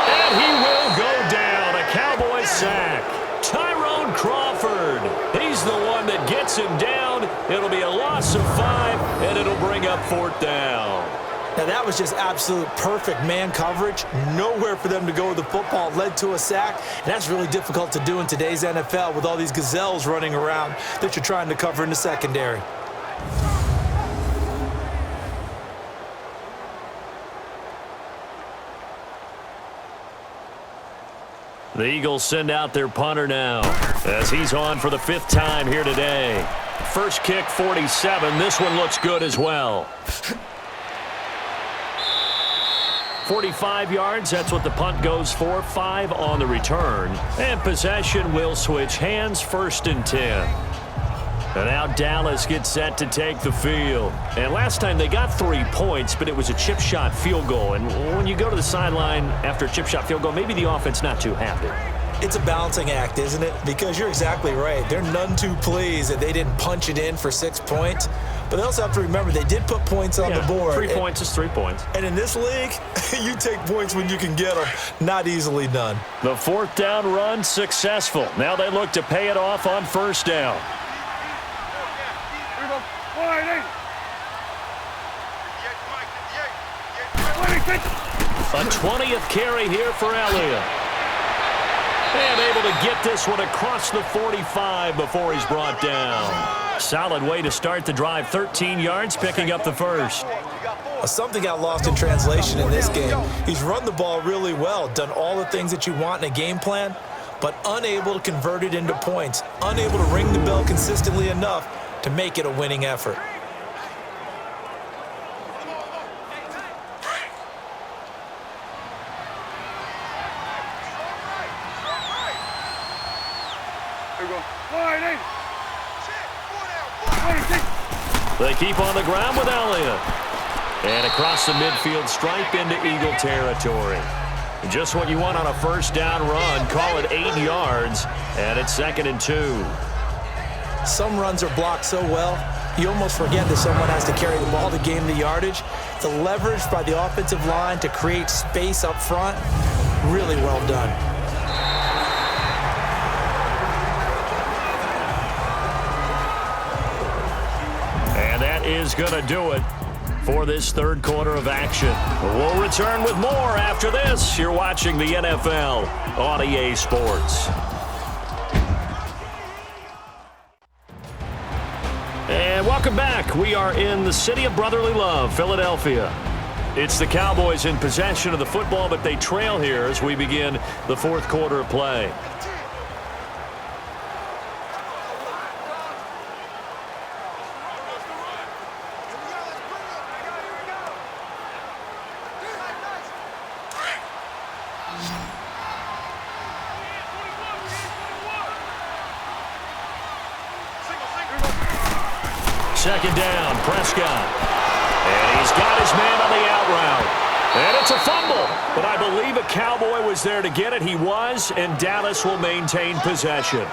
And he will go down. A Cowboys sack. Tyrone Crawford. He's the one that gets him down. It'll be a loss of 5, and it'll bring up 4th down. Now, that was just absolute perfect man coverage. Nowhere for them to go with the football. Led to a sack. And that's really difficult to do in today's NFL with all these gazelles running around that you're trying to cover in the secondary. The Eagles send out their punter now as he's on for the 5th time here today. First kick, 47. This one looks good as well. 45 yards, that's what the punt goes for. 5 on the return. And possession will switch hands, 1st and 10. And now Dallas gets set to take the field. And last time they got 3 points, but it was a chip shot field goal. And when you go to the sideline after a chip shot field goal, maybe the offense not too happy. It's a balancing act, isn't it? Because you're exactly right. They're none too pleased that they didn't punch it in for 6 points. But they also have to remember they did put points on the board. 3 points is 3 points. And in this league, you take points when you can get them. Not easily done. The 4th down run successful. Now they look to pay it off on 1st down. A 20th carry here for Elliott. And able to get this one across the 45 before he's brought down. Solid way to start the drive. 13 yards, picking up the first. Something got lost in translation in this game. He's run the ball really well, done all the things that you want in a game plan, but unable to convert it into points, unable to ring the bell consistently enough to make it a winning effort. They keep on the ground with Elliott. And across the midfield stripe into Eagle territory. Just what you want on a 1st down run. Call it 8 yards, and it's 2nd and 2. Some runs are blocked so well, you almost forget that someone has to carry the ball to gain the yardage. The leverage by the offensive line to create space up front, really well done. And that is going to do it for this 3rd quarter of action. We'll return with more after this. You're watching the NFL on EA Sports. And welcome back. We are in the city of brotherly love, Philadelphia. It's the Cowboys in possession of the football, but they trail here as we begin the 4th quarter of play. Second down, Prescott. And he's got his man on the out route. And it's a fumble. But I believe a Cowboy was there to get it. He was, and Dallas will maintain possession.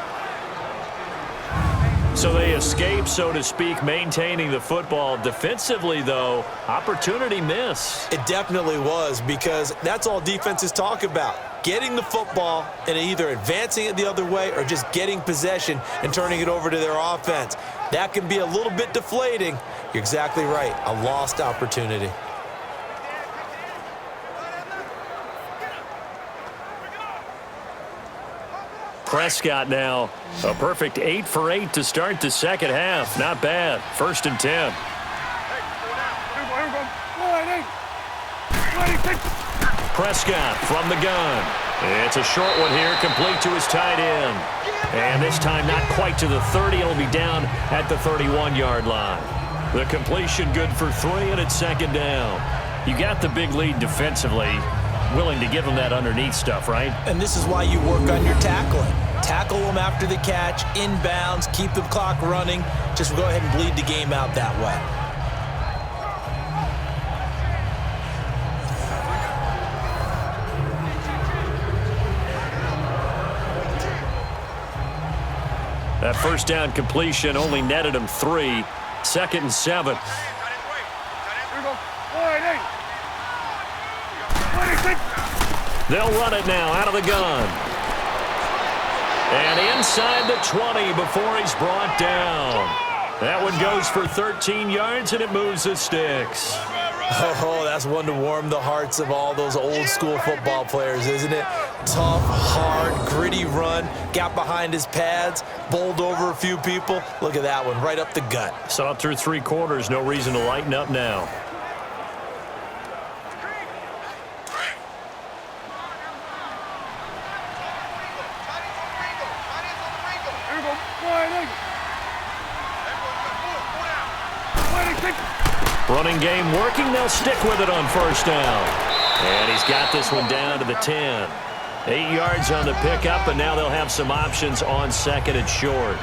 So they escape, so to speak, maintaining the football. Defensively, though, opportunity miss. It definitely was, because that's all defenses talk about. Getting the football and either advancing it the other way or just getting possession and turning it over to their offense. That can be a little bit deflating. You're exactly right. A lost opportunity. Prescott now, a perfect 8 for 8 to start the second half. Not bad. 1st and 10. Prescott from the gun. It's a short one here, complete to his tight end. And this time not quite to the 30. It'll be down at the 31-yard line. The completion good for 3, and it's 2nd down. You got the big lead defensively. Willing to give him that underneath stuff, right? And this is why you work on your tackling. Tackle them after the catch, inbounds, keep the clock running. Just go ahead and bleed the game out that way. That first down completion only netted him 3. 2nd and 7. They'll run it now out of the gun. And inside the 20 before he's brought down. That one goes for 13 yards, and it moves the sticks. Oh, that's one to warm the hearts of all those old school football players, isn't it? Tough, hard, gritty run, got behind his pads, bowled over a few people. Look at that one, right up the gut. Saw it through 3 quarters, no reason to lighten up now. Running game working. They'll stick with it on first down. And he's got this one down to the 10. 8 yards on the pickup, and now they'll have some options on 2nd and short.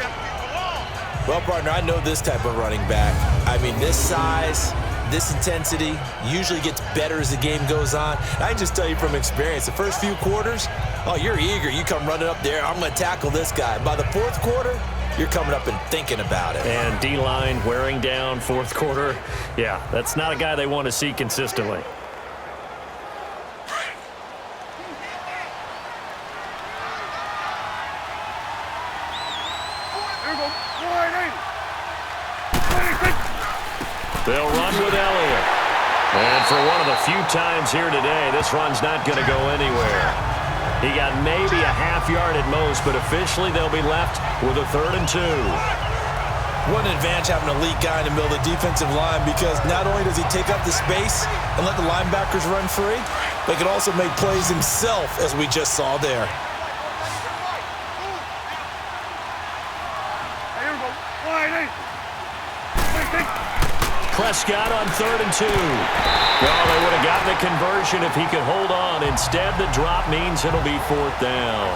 Well, partner, I know this type of running back. I mean, this size, this intensity usually gets better as the game goes on. I can just tell you from experience, the first few quarters, oh, you're eager. You come running up there, I'm going to tackle this guy. By the 4th quarter, you're coming up and thinking about it. And D-line wearing down 4th quarter. Yeah, that's not a guy they want to see consistently. They'll run with Elliott. And for one of the few times here today, this run's not going to go anywhere. He got maybe a half yard at most, but officially they'll be left with a 3rd and 2. What an advantage having an elite guy in the middle of the defensive line, because not only does he take up the space and let the linebackers run free, but he can also make plays himself, as we just saw there. Prescott on 3rd and 2. Well, they would have gotten the conversion if he could hold on. Instead, the drop means it'll be 4th down.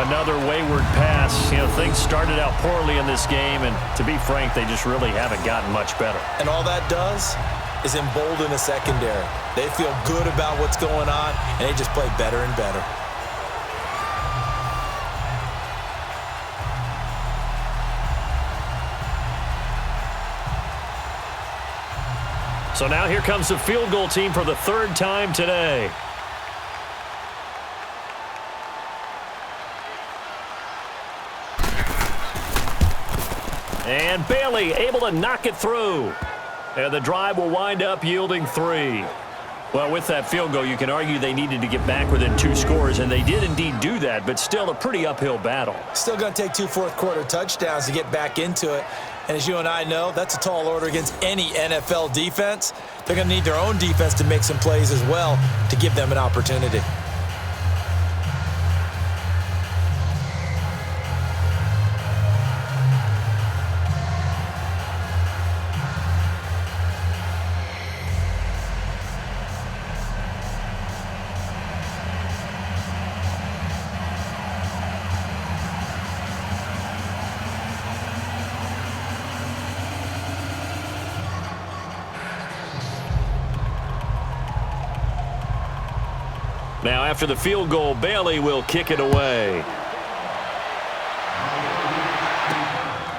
Another wayward pass. You know, things started out poorly in this game, and to be frank, they just really haven't gotten much better. And all that does is embolden the secondary. They feel good about what's going on, and they just play better and better. So now here comes the field goal team for the 3rd time today. And Bailey able to knock it through. And the drive will wind up yielding 3. Well, with that field goal, you can argue they needed to get back within 2 scores, and they did indeed do that, but still a pretty uphill battle. Still going to take 2 fourth-quarter touchdowns to get back into it. And as you and I know, that's a tall order against any NFL defense. They're going to need their own defense to make some plays as well to give them an opportunity. Now, after the field goal, Bailey will kick it away.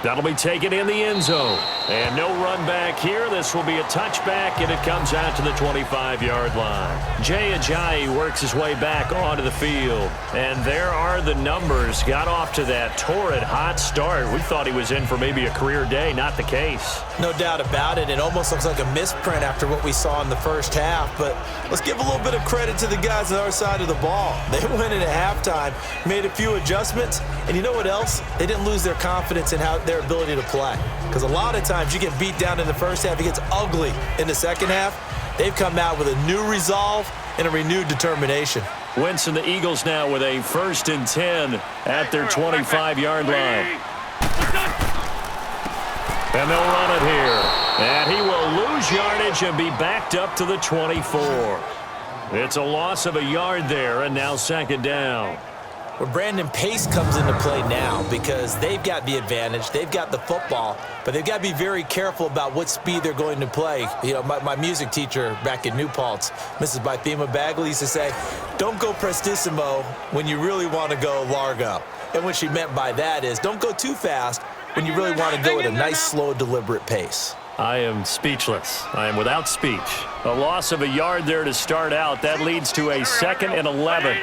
That'll be taken in the end zone. And no run back here. This will be a touchback, and it comes out to the 25-yard line. Jay Ajayi works his way back onto the field. And there are the numbers. Got off to that torrid hot start. We thought he was in for maybe a career day. Not the case. No doubt about it. It almost looks like a misprint after what we saw in the first half. But let's give a little bit of credit to the guys on our side of the ball. They went in at halftime, made a few adjustments, and you know what else? They didn't lose their confidence in their ability to play. Because a lot of times you get beat down in the first half, it gets ugly in the second half. They've come out with a new resolve and a renewed determination. Wentz and the Eagles now with a 1st and 10 at their 25-yard line. And they'll run it here. And he will lose yardage and be backed up to the 24. It's a loss of a yard there, and now 2nd down. Well, Brandon, pace comes into play now because they've got the advantage. They've got the football, but they've got to be very careful about what speed they're going to play. You know, my music teacher back in New Paltz, Mrs. Bythema Bagley, used to say, don't go prestissimo when you really want to go largo. And what she meant by that is don't go too fast when you really want to go at a nice, slow, deliberate pace. I am speechless. I am without speech. A loss of a yard there to start out. That leads to a 2nd and 11.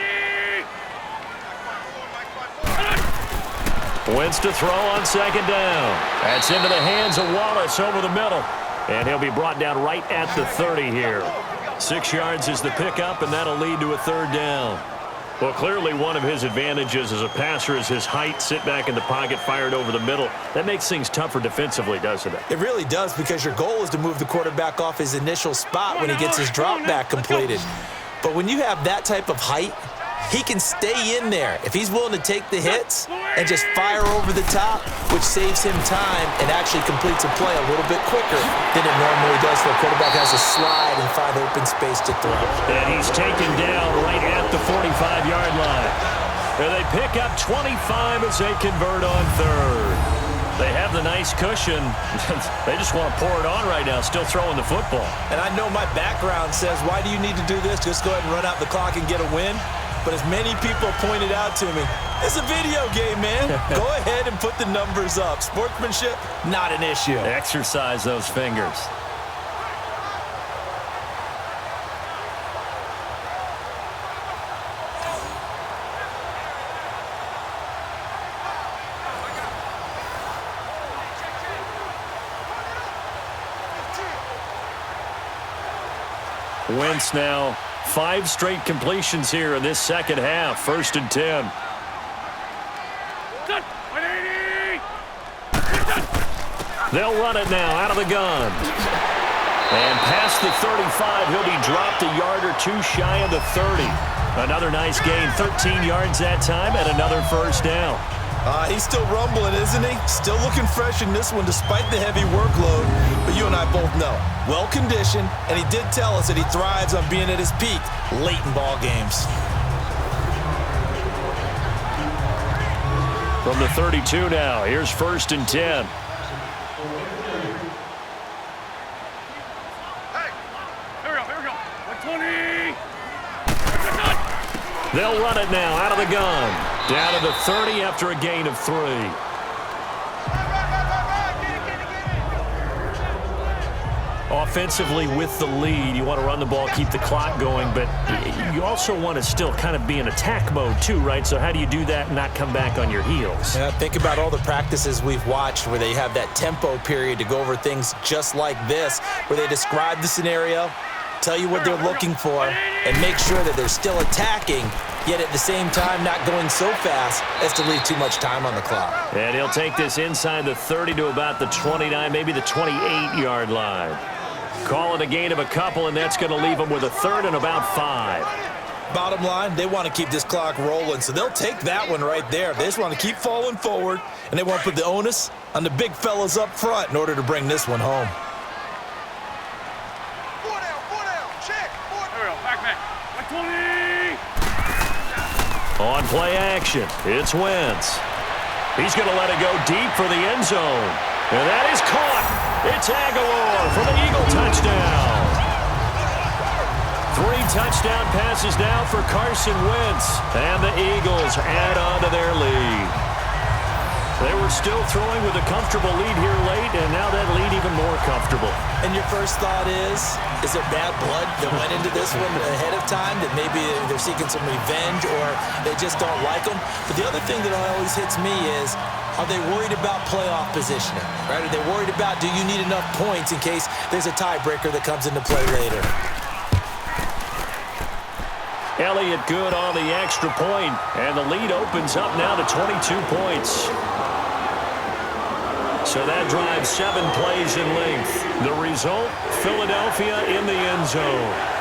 Wentz to throw on 2nd down. That's into the hands of Wallace over the middle. And he'll be brought down right at the 30 here. 6 yards is the pickup, and that'll lead to a 3rd down. Well, clearly one of his advantages as a passer is his height. Sit back in the pocket, fired over the middle. That makes things tougher defensively, doesn't it? It really does, because your goal is to move the quarterback off his initial spot when he gets his drop back completed. But when you have that type of height, he can stay in there if he's willing to take the hits and just fire over the top, which saves him time and actually completes a play a little bit quicker than it normally does. The quarterback has to slide and find open space to throw. And he's taken down right at the 45-yard line. And they pick up 25 as they convert on 3rd. They have the nice cushion. They just want to pour it on right now, still throwing the football. And I know my background says, why do you need to do this? Just go ahead and run out the clock and get a win. But as many people pointed out to me, it's a video game, man. Go ahead and put the numbers up. Sportsmanship, not an issue. Exercise those fingers. Wentz now 5 straight completions here in this second half. 1st and 10. They'll run it now out of the gun. And past the 35, he'll be dropped a yard or 2 shy of the 30. Another nice gain, 13 yards that time, and another 1st down. He's still rumbling, isn't he? Still looking fresh in this one despite the heavy workload. But you and I both know, well-conditioned, and he did tell us that he thrives on being at his peak late in ball games. From the 32 now, here's 1st and 10. They'll run it now out of the gun. Down to the 30 after a gain of 3. Offensively with the lead, you want to run the ball, keep the clock going, but you also want to still kind of be in attack mode too, right? So how do you do that and not come back on your heels? Yeah, think about all the practices we've watched where they have that tempo period to go over things just like this, where they describe the scenario, tell you what they're looking for, and make sure that they're still attacking, yet at the same time not going so fast as to leave too much time on the clock. And he'll take this inside the 30 to about the 29, maybe the 28-yard line. Call it a gain of a couple, and that's going to leave them with a 3rd and about 5. Bottom line, they want to keep this clock rolling, so they'll take that one right there. They just want to keep falling forward, and they want to put the onus on the big fellas up front in order to bring this one home. On play action, it's Wentz. He's going to let it go deep for the end zone. And that is caught. It's Aguilar for the Eagle touchdown. 3 touchdown passes now for Carson Wentz. And the Eagles add on to their lead. They were still throwing with a comfortable lead here late, and now that lead even more comfortable. And your first thought is it bad blood that went into this one ahead of time, that maybe they're seeking some revenge or they just don't like them? But the other thing that always hits me is, are they worried about playoff positioning? Right? Are they worried about, do you need enough points in case there's a tiebreaker that comes into play later? Elliott good on the extra point, and the lead opens up now to 22 points. So that drives 7 plays in length. The result, Philadelphia in the end zone.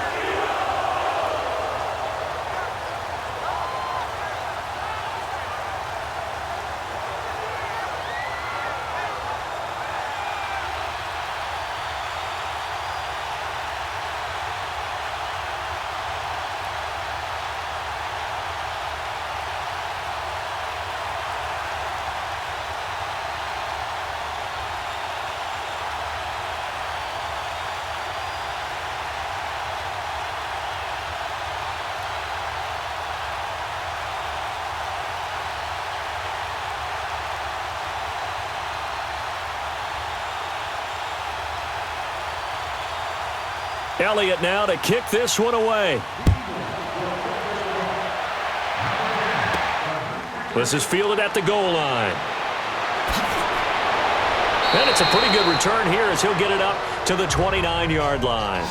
Elliott now to kick this one away. This is fielded at the goal line. And it's a pretty good return here as he'll get it up to the 29-yard line.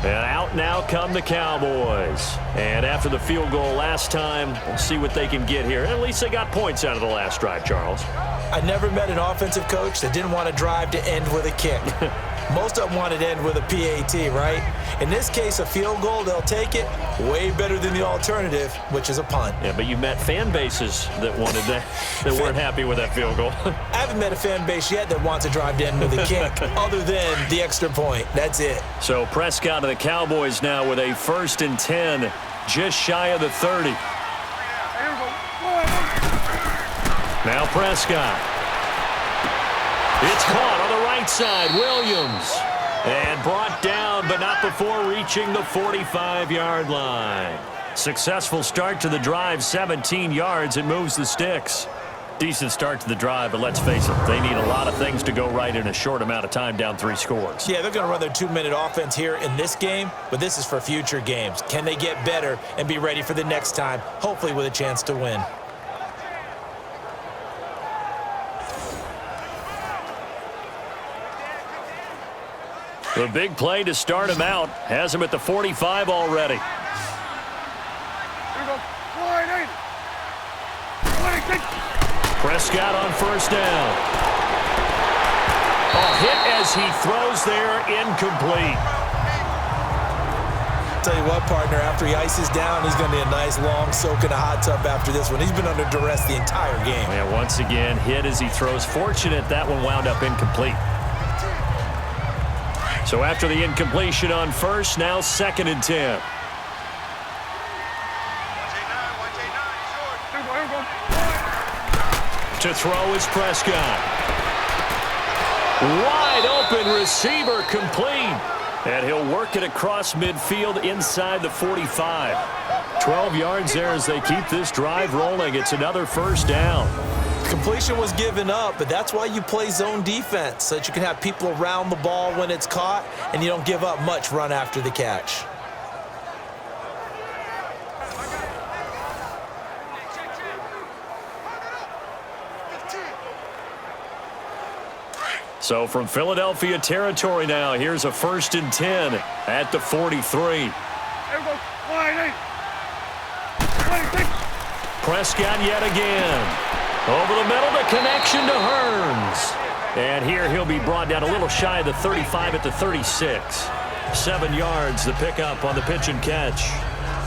And out now come the Cowboys. And after the field goal last time, we'll see what they can get here. At least they got points out of the last drive, Charles. I never met an offensive coach that didn't want to drive to end with a kick. Most of them wanted to end with a PAT, right? In this case, a field goal, they'll take it. Way better than the alternative, which is a punt. Yeah, but you met fan bases that wanted that, that weren't happy with that field goal. I haven't met a fan base yet that wants to drive to end with a kick other than the extra point. That's it. So Prescott and the Cowboys now with a 1st and 10, just shy of the 30. Now Prescott. It's caught on the right side. Williams. And brought down, but not before reaching the 45-yard line. Successful start to the drive, 17 yards, and moves the sticks. Decent start to the drive, but let's face it, they need a lot of things to go right in a short amount of time, down 3 scores. Yeah, they're going to run their 2-minute offense here in this game, but this is for future games. Can they get better and be ready for the next time, hopefully with a chance to win? The big play to start him out has him at the 45 already. Prescott on 1st down. A hit as he throws there, incomplete. Tell you what, partner, after he ices down, he's going to be a nice long soak in a hot tub after this one. He's been under duress the entire game. Yeah, once again, hit as he throws. Fortunate that one wound up incomplete. So after the incompletion on 1st, now 2nd and 10. To throw is Prescott. Wide open receiver complete. And he'll work it across midfield inside the 45. 12 yards there as they keep this drive rolling. It's another 1st down. Completion was given up, but that's why you play zone defense, so that you can have people around the ball when it's caught, and you don't give up much run after the catch. So from Philadelphia territory now, here's a 1st and 10 at the 43. Prescott yet again. Over the middle, the connection to Hearns. And here he'll be brought down a little shy of the 35 at the 36. 7 yards, the pickup on the pitch and catch.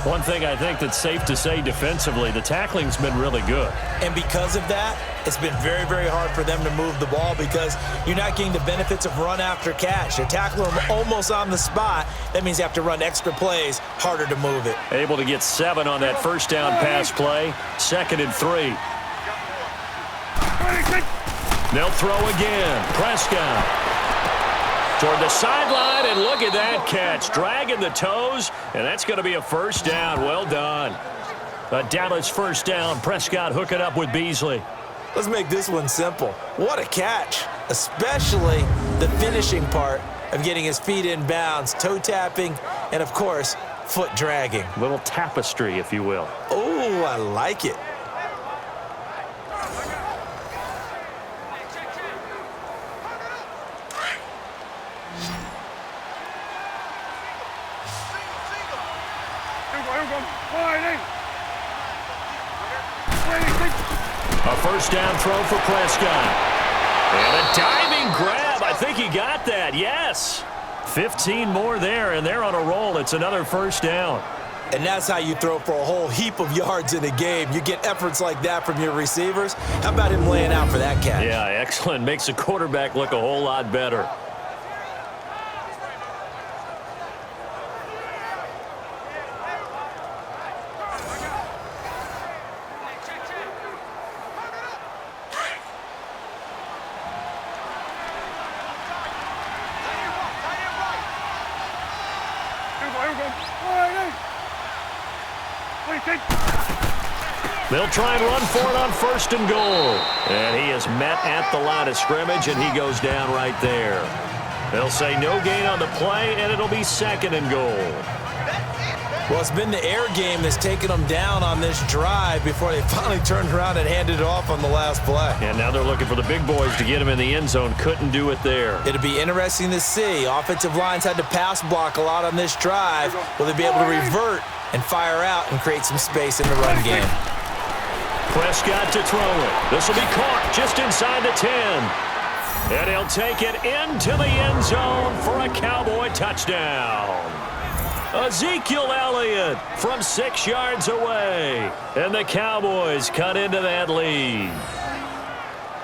One thing I think that's safe to say defensively, the tackling's been really good. And because of that, it's been very, very hard for them to move the ball because you're not getting the benefits of run after catch. They're tackling them almost on the spot. That means you have to run extra plays, harder to move it. Able to get 7 on that 1st down pass play. 2nd and 3. They'll throw again. Prescott toward the sideline, and look at that catch. Dragging the toes, and that's going to be a 1st down. Well done. A Dallas 1st down. Prescott hooking up with Beasley. Let's make this one simple. What a catch, especially the finishing part of getting his feet in bounds, toe tapping, and, of course, foot dragging. Little tapestry, if you will. Oh, I like it. A 1st down throw for Prescott. And a diving grab. I think he got that. Yes. 15 more there, and they're on a roll. It's another 1st down. And that's how you throw for a whole heap of yards in a game. You get efforts like that from your receivers. How about him laying out for that catch? Yeah, excellent. Makes the quarterback look a whole lot better. They'll try and run for it on 1st and goal. And he is met at the line of scrimmage, and he goes down right there. They'll say no gain on the play, and it'll be 2nd and goal. Well, it's been the air game that's taken them down on this drive before they finally turned around and handed it off on the last play. And now they're looking for the big boys to get him in the end zone. Couldn't do it there. It'll be interesting to see. Offensive lines had to pass block a lot on this drive. Will they be able to revert and fire out and create some space in the run game? Prescott to throw it. This will be caught just inside the 10. And he'll take it into the end zone for a Cowboy touchdown. Ezekiel Elliott from 6 yards away. And the Cowboys cut into that lead.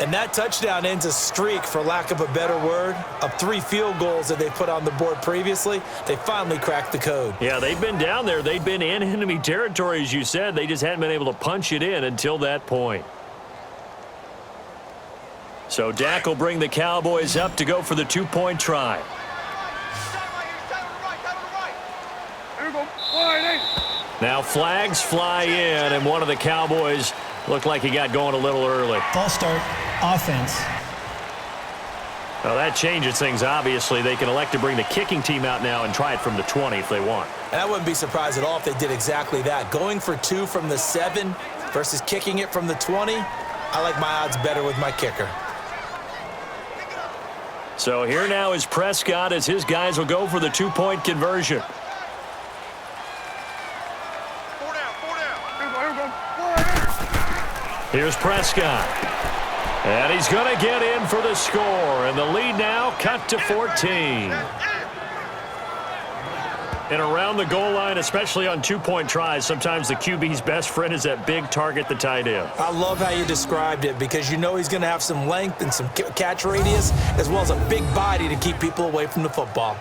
And that touchdown ends a streak, for lack of a better word, of 3 field goals that they put on the board previously. They finally cracked the code. Yeah, they've been down there. They've been in enemy territory, as you said. They just hadn't been able to punch it in until that point. So Dak will bring the Cowboys up to go for the 2-point try. Now flags fly in, and one of the Cowboys looked like he got going a little early. False start, offense. Well, that changes things, obviously. They can elect to bring the kicking team out now and try it from the 20 if they want. And I wouldn't be surprised at all if they did exactly that. Going for 2 from the 7 versus kicking it from the 20, I like my odds better with my kicker. So here now is Prescott as his guys will go for the 2-point conversion. Here's Prescott. And he's going to get in for the score. And the lead now cut to 14. And around the goal line, especially on 2-point tries, sometimes the QB's best friend is that big target, the tight end. I love how you described it, because you know he's going to have some length and some catch radius, as well as a big body to keep people away from the football.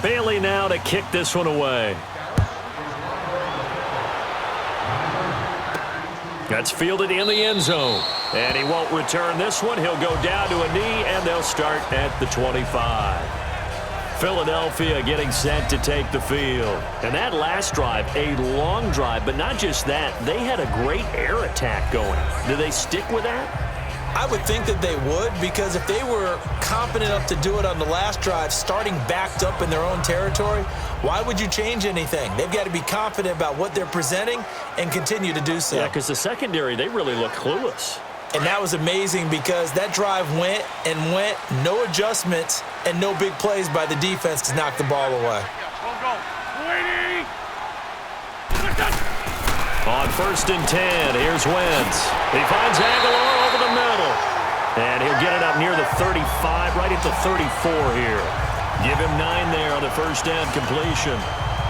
Bailey now to kick this one away. That's fielded in the end zone. And he won't return this one. He'll go down to a knee, and they'll start at the 25. Philadelphia getting set to take the field. And that last drive, a long drive, but not just that. They had a great air attack going. Do they stick with that? I would think that they would, because if they were confident enough to do it on the last drive, starting backed up in their own territory, why would you change anything? They've got to be confident about what they're presenting and continue to do so. Yeah, because the secondary, they really look clueless. And that was amazing, because that drive went and went, no adjustments and no big plays by the defense to knock the ball away. On 1st and 10, here's Wentz. He finds Aguilar over the middle. And he'll get it up near the 35, right at the 34 here. Give him 9 there on the first down completion.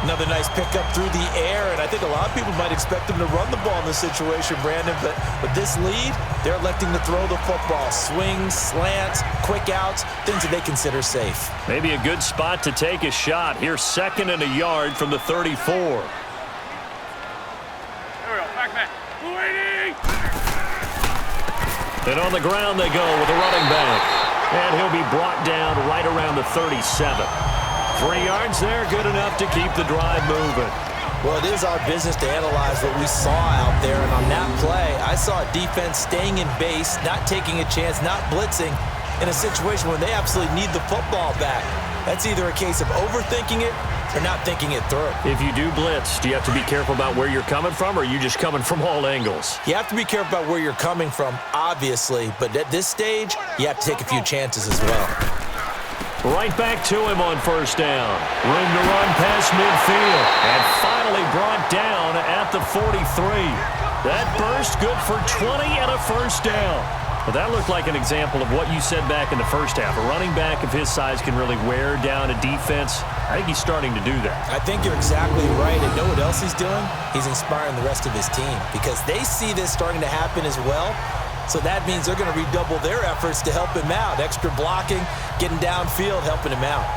Another nice pickup through the air, and I think a lot of people might expect him to run the ball in this situation, Brandon, but with this lead, they're electing to throw the football. Swings, slants, quick outs, things that they consider safe. Maybe a good spot to take a shot. Here's 2nd and a yard from the 34. And on the ground they go with a running back. And he'll be brought down right around the 37. 3 yards there, good enough to keep the drive moving. Well, it is our business to analyze what we saw out there. And on that play, I saw a defense staying in base, not taking a chance, not blitzing in a situation where they absolutely need the football back. That's either a case of overthinking it or not thinking it through. If you do blitz, do you have to be careful about where you're coming from, or are you just coming from all angles? You have to be careful about where you're coming from, obviously, but at this stage, you have to take a few chances as well. Right back to him on 1st down. Room to run past midfield. And finally brought down at the 43. That burst good for 20 and a 1st down. Well, that looked like an example of what you said back in the first half. A running back of his size can really wear down a defense. I think he's starting to do that. I think you're exactly right. And know what else he's doing? He's inspiring the rest of his team because they see this starting to happen as well. So that means they're going to redouble their efforts to help him out. Extra blocking, getting downfield, helping him out.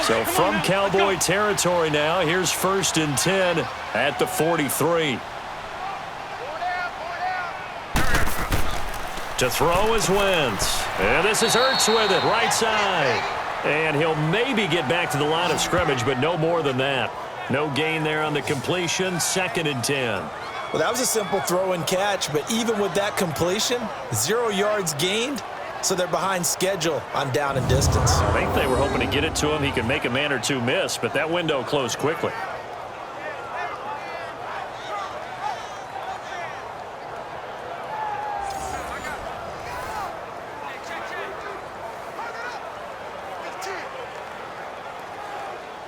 So from Cowboy territory now, here's 1st and 10 at the 43. To throw is Wentz. And this is Ertz with it, right side. And he'll maybe get back to the line of scrimmage, but no more than that. No gain there on the completion, 2nd and 10. Well, that was a simple throw and catch, but even with that completion, 0 yards gained. So they're behind schedule on down and distance. I think they were hoping to get it to him. He could make a man or two miss, but that window closed quickly.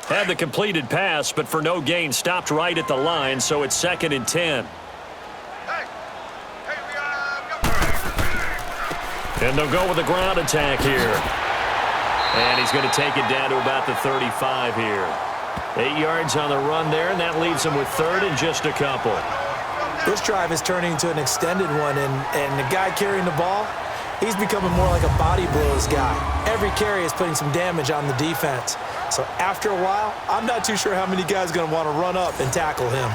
Had the completed pass, but for no gain, stopped right at the line, so it's 2nd and 10. And they'll go with the ground attack here. And he's going to take it down to about the 35 here. 8 yards on the run there, and that leaves him with 3rd and just a couple. This drive is turning into an extended one, and the guy carrying the ball, he's becoming more like a body blows guy. Every carry is putting some damage on the defense. So after a while, I'm not too sure how many guys are going to want to run up and tackle him.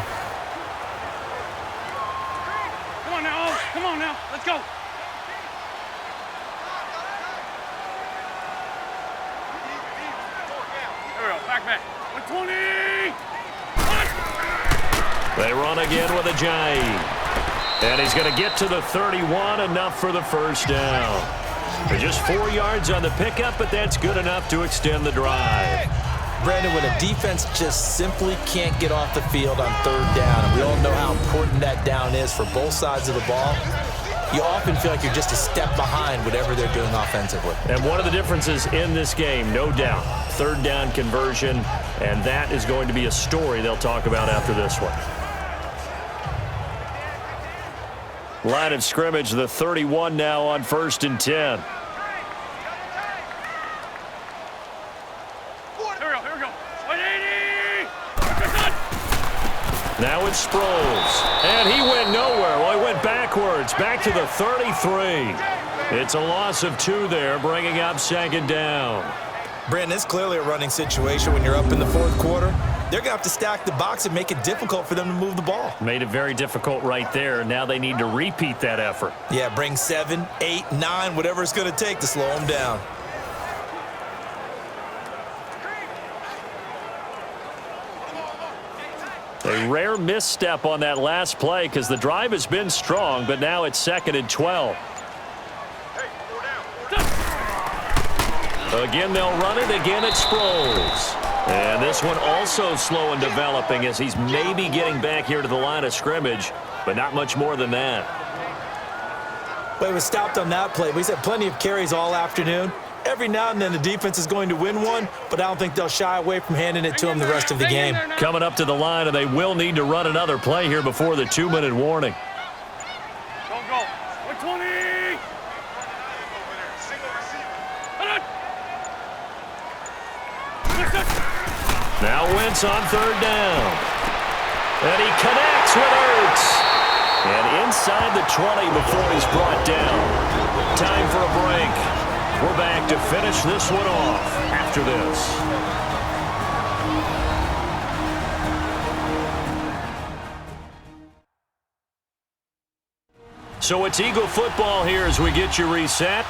Come on now, let's go. Back. 120. They run again with Ajayi. And he's going to get to the 31, enough for the first down. They're just 4 yards on the pickup, but that's good enough to extend the drive. Brandon, when a defense just simply can't get off the field on 3rd down, and we all know how important that down is for both sides of the ball, you often feel like you're just a step behind whatever they're doing offensively. And one of the differences in this game, no doubt, 3rd down conversion, and that is going to be a story they'll talk about after this one. Line of scrimmage, the 31 now on 1st and 10. Here we go. 180. Now it's Sproles. And he went nowhere. Well, he went backwards, back to the 33. It's a loss of 2 there, bringing up 2nd down. Brandon, it's clearly a running situation when you're up in the 4th quarter. They're going to have to stack the box and make it difficult for them to move the ball. Made it very difficult right there. Now they need to repeat that effort. Yeah, bring 7, 8, 9, whatever it's going to take to slow them down. A rare misstep on that last play because the drive has been strong, but now it's 2nd and 12. Again, they'll run it. Again, it's Sproles. And this one also slow in developing as he's maybe getting back here to the line of scrimmage, but not much more than that. Well, he was stopped on that play, but he's had plenty of carries all afternoon. Every now and then the defense is going to win one, but I don't think they'll shy away from handing it to him the rest of the game. Coming up to the line, and they will need to run another play here before the 2-minute warning. Don't go. 120. Now Wentz on 3rd down. And he connects with Ertz. And inside the 20 before he's brought down. Time for a break. We're back to finish this one off after this. So it's Eagle football here as we get you reset.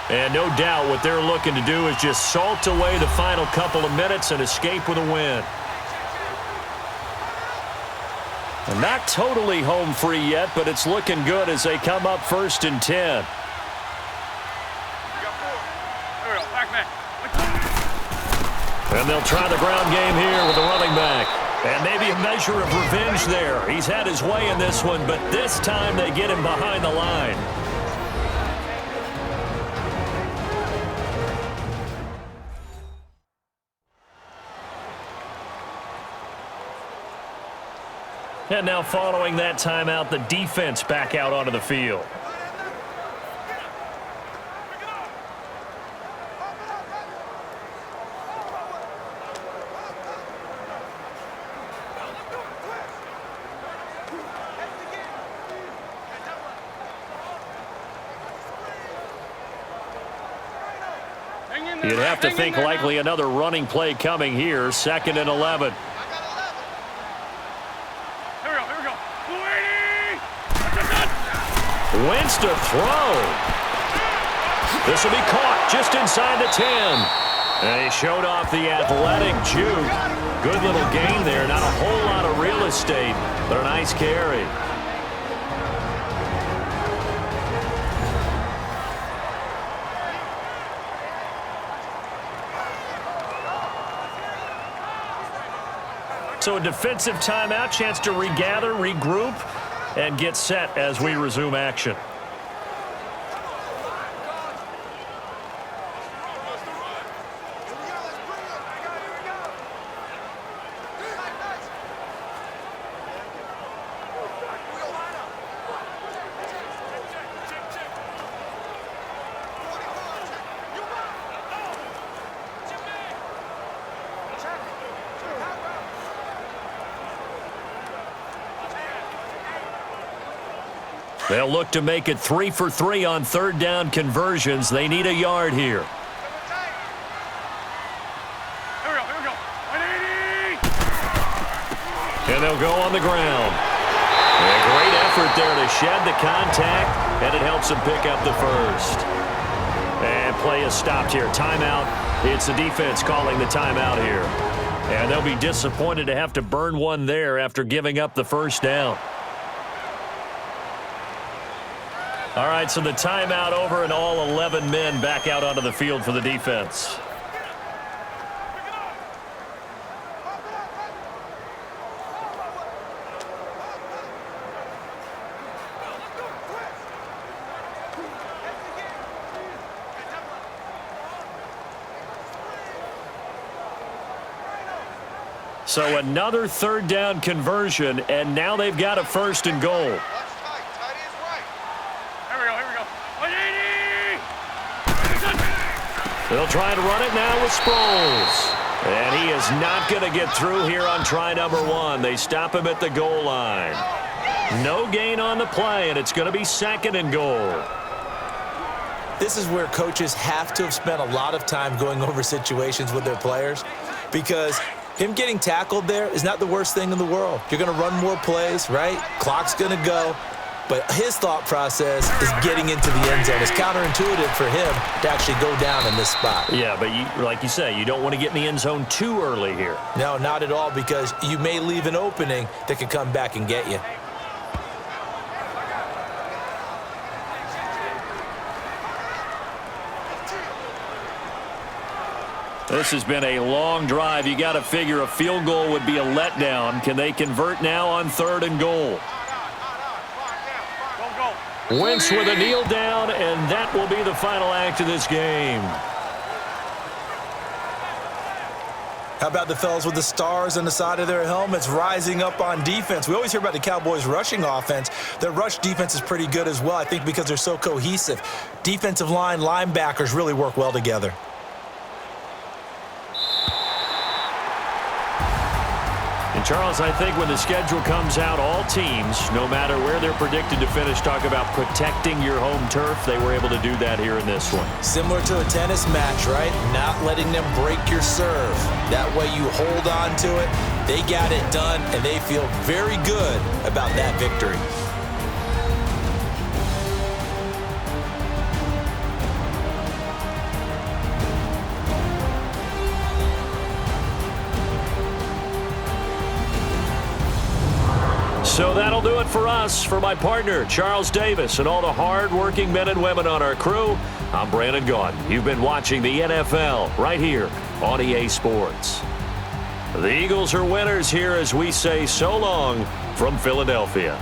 And no doubt what they're looking to do is just salt away the final couple of minutes and escape with a win. And not totally home free yet, but it's looking good as they come up 1st and 10. And they'll try the ground game here with the running back. And maybe a measure of revenge there. He's had his way in this one, but this time they get him behind the line. And now following that timeout, the defense back out onto the field. You'd have to think likely another running play coming here. 2nd and 11. Here we go. Wentz to throw. This will be caught just inside the 10. And he showed off the athletic juke. Good little gain there. Not a whole lot of real estate, but a nice carry. So a defensive timeout, chance to regather, regroup, and get set as we resume action. They'll look to make it 3 for 3 on 3rd down conversions. They need a yard here. Here we go. 180! And they'll go on the ground. A great effort there to shed the contact, and it helps them pick up the first. And play is stopped here. Timeout. It's the defense calling the timeout here. And they'll be disappointed to have to burn one there after giving up the first down. All right, so the timeout over and all 11 men back out onto the field for the defense. So another 3rd down conversion, and now they've got a 1st and goal. They'll try to run it now with Sproles. And he is not going to get through here on try number 1. They stop him at the goal line. No gain on the play, and it's going to be 2nd and goal. This is where coaches have to have spent a lot of time going over situations with their players, because him getting tackled there is not the worst thing in the world. You're going to run more plays, right? Clock's going to go. But his thought process is getting into the end zone. It's counterintuitive for him to actually go down in this spot. Yeah, but like you say, you don't want to get in the end zone too early here. No, not at all, because you may leave an opening that could come back and get you. This has been a long drive. You got to figure a field goal would be a letdown. Can they convert now on 3rd and goal? Wentz with a kneel down, and that will be the final act of this game. How about the fellas with the stars on the side of their helmets rising up on defense? We always hear about the Cowboys' rushing offense. Their rush defense is pretty good as well, I think, because they're so cohesive. Defensive line, linebackers really work well together. And Charles, I think when the schedule comes out, all teams, no matter where they're predicted to finish, talk about protecting your home turf. They were able to do that here in this one. Similar to a tennis match, right? Not letting them break your serve. That way you hold on to it. They got it done, and they feel very good about that victory. So that'll do it for us. For my partner, Charles Davis, and all the hard-working men and women on our crew, I'm Brandon Gaudin. You've been watching the NFL right here on EA Sports. The Eagles are winners here as we say so long from Philadelphia.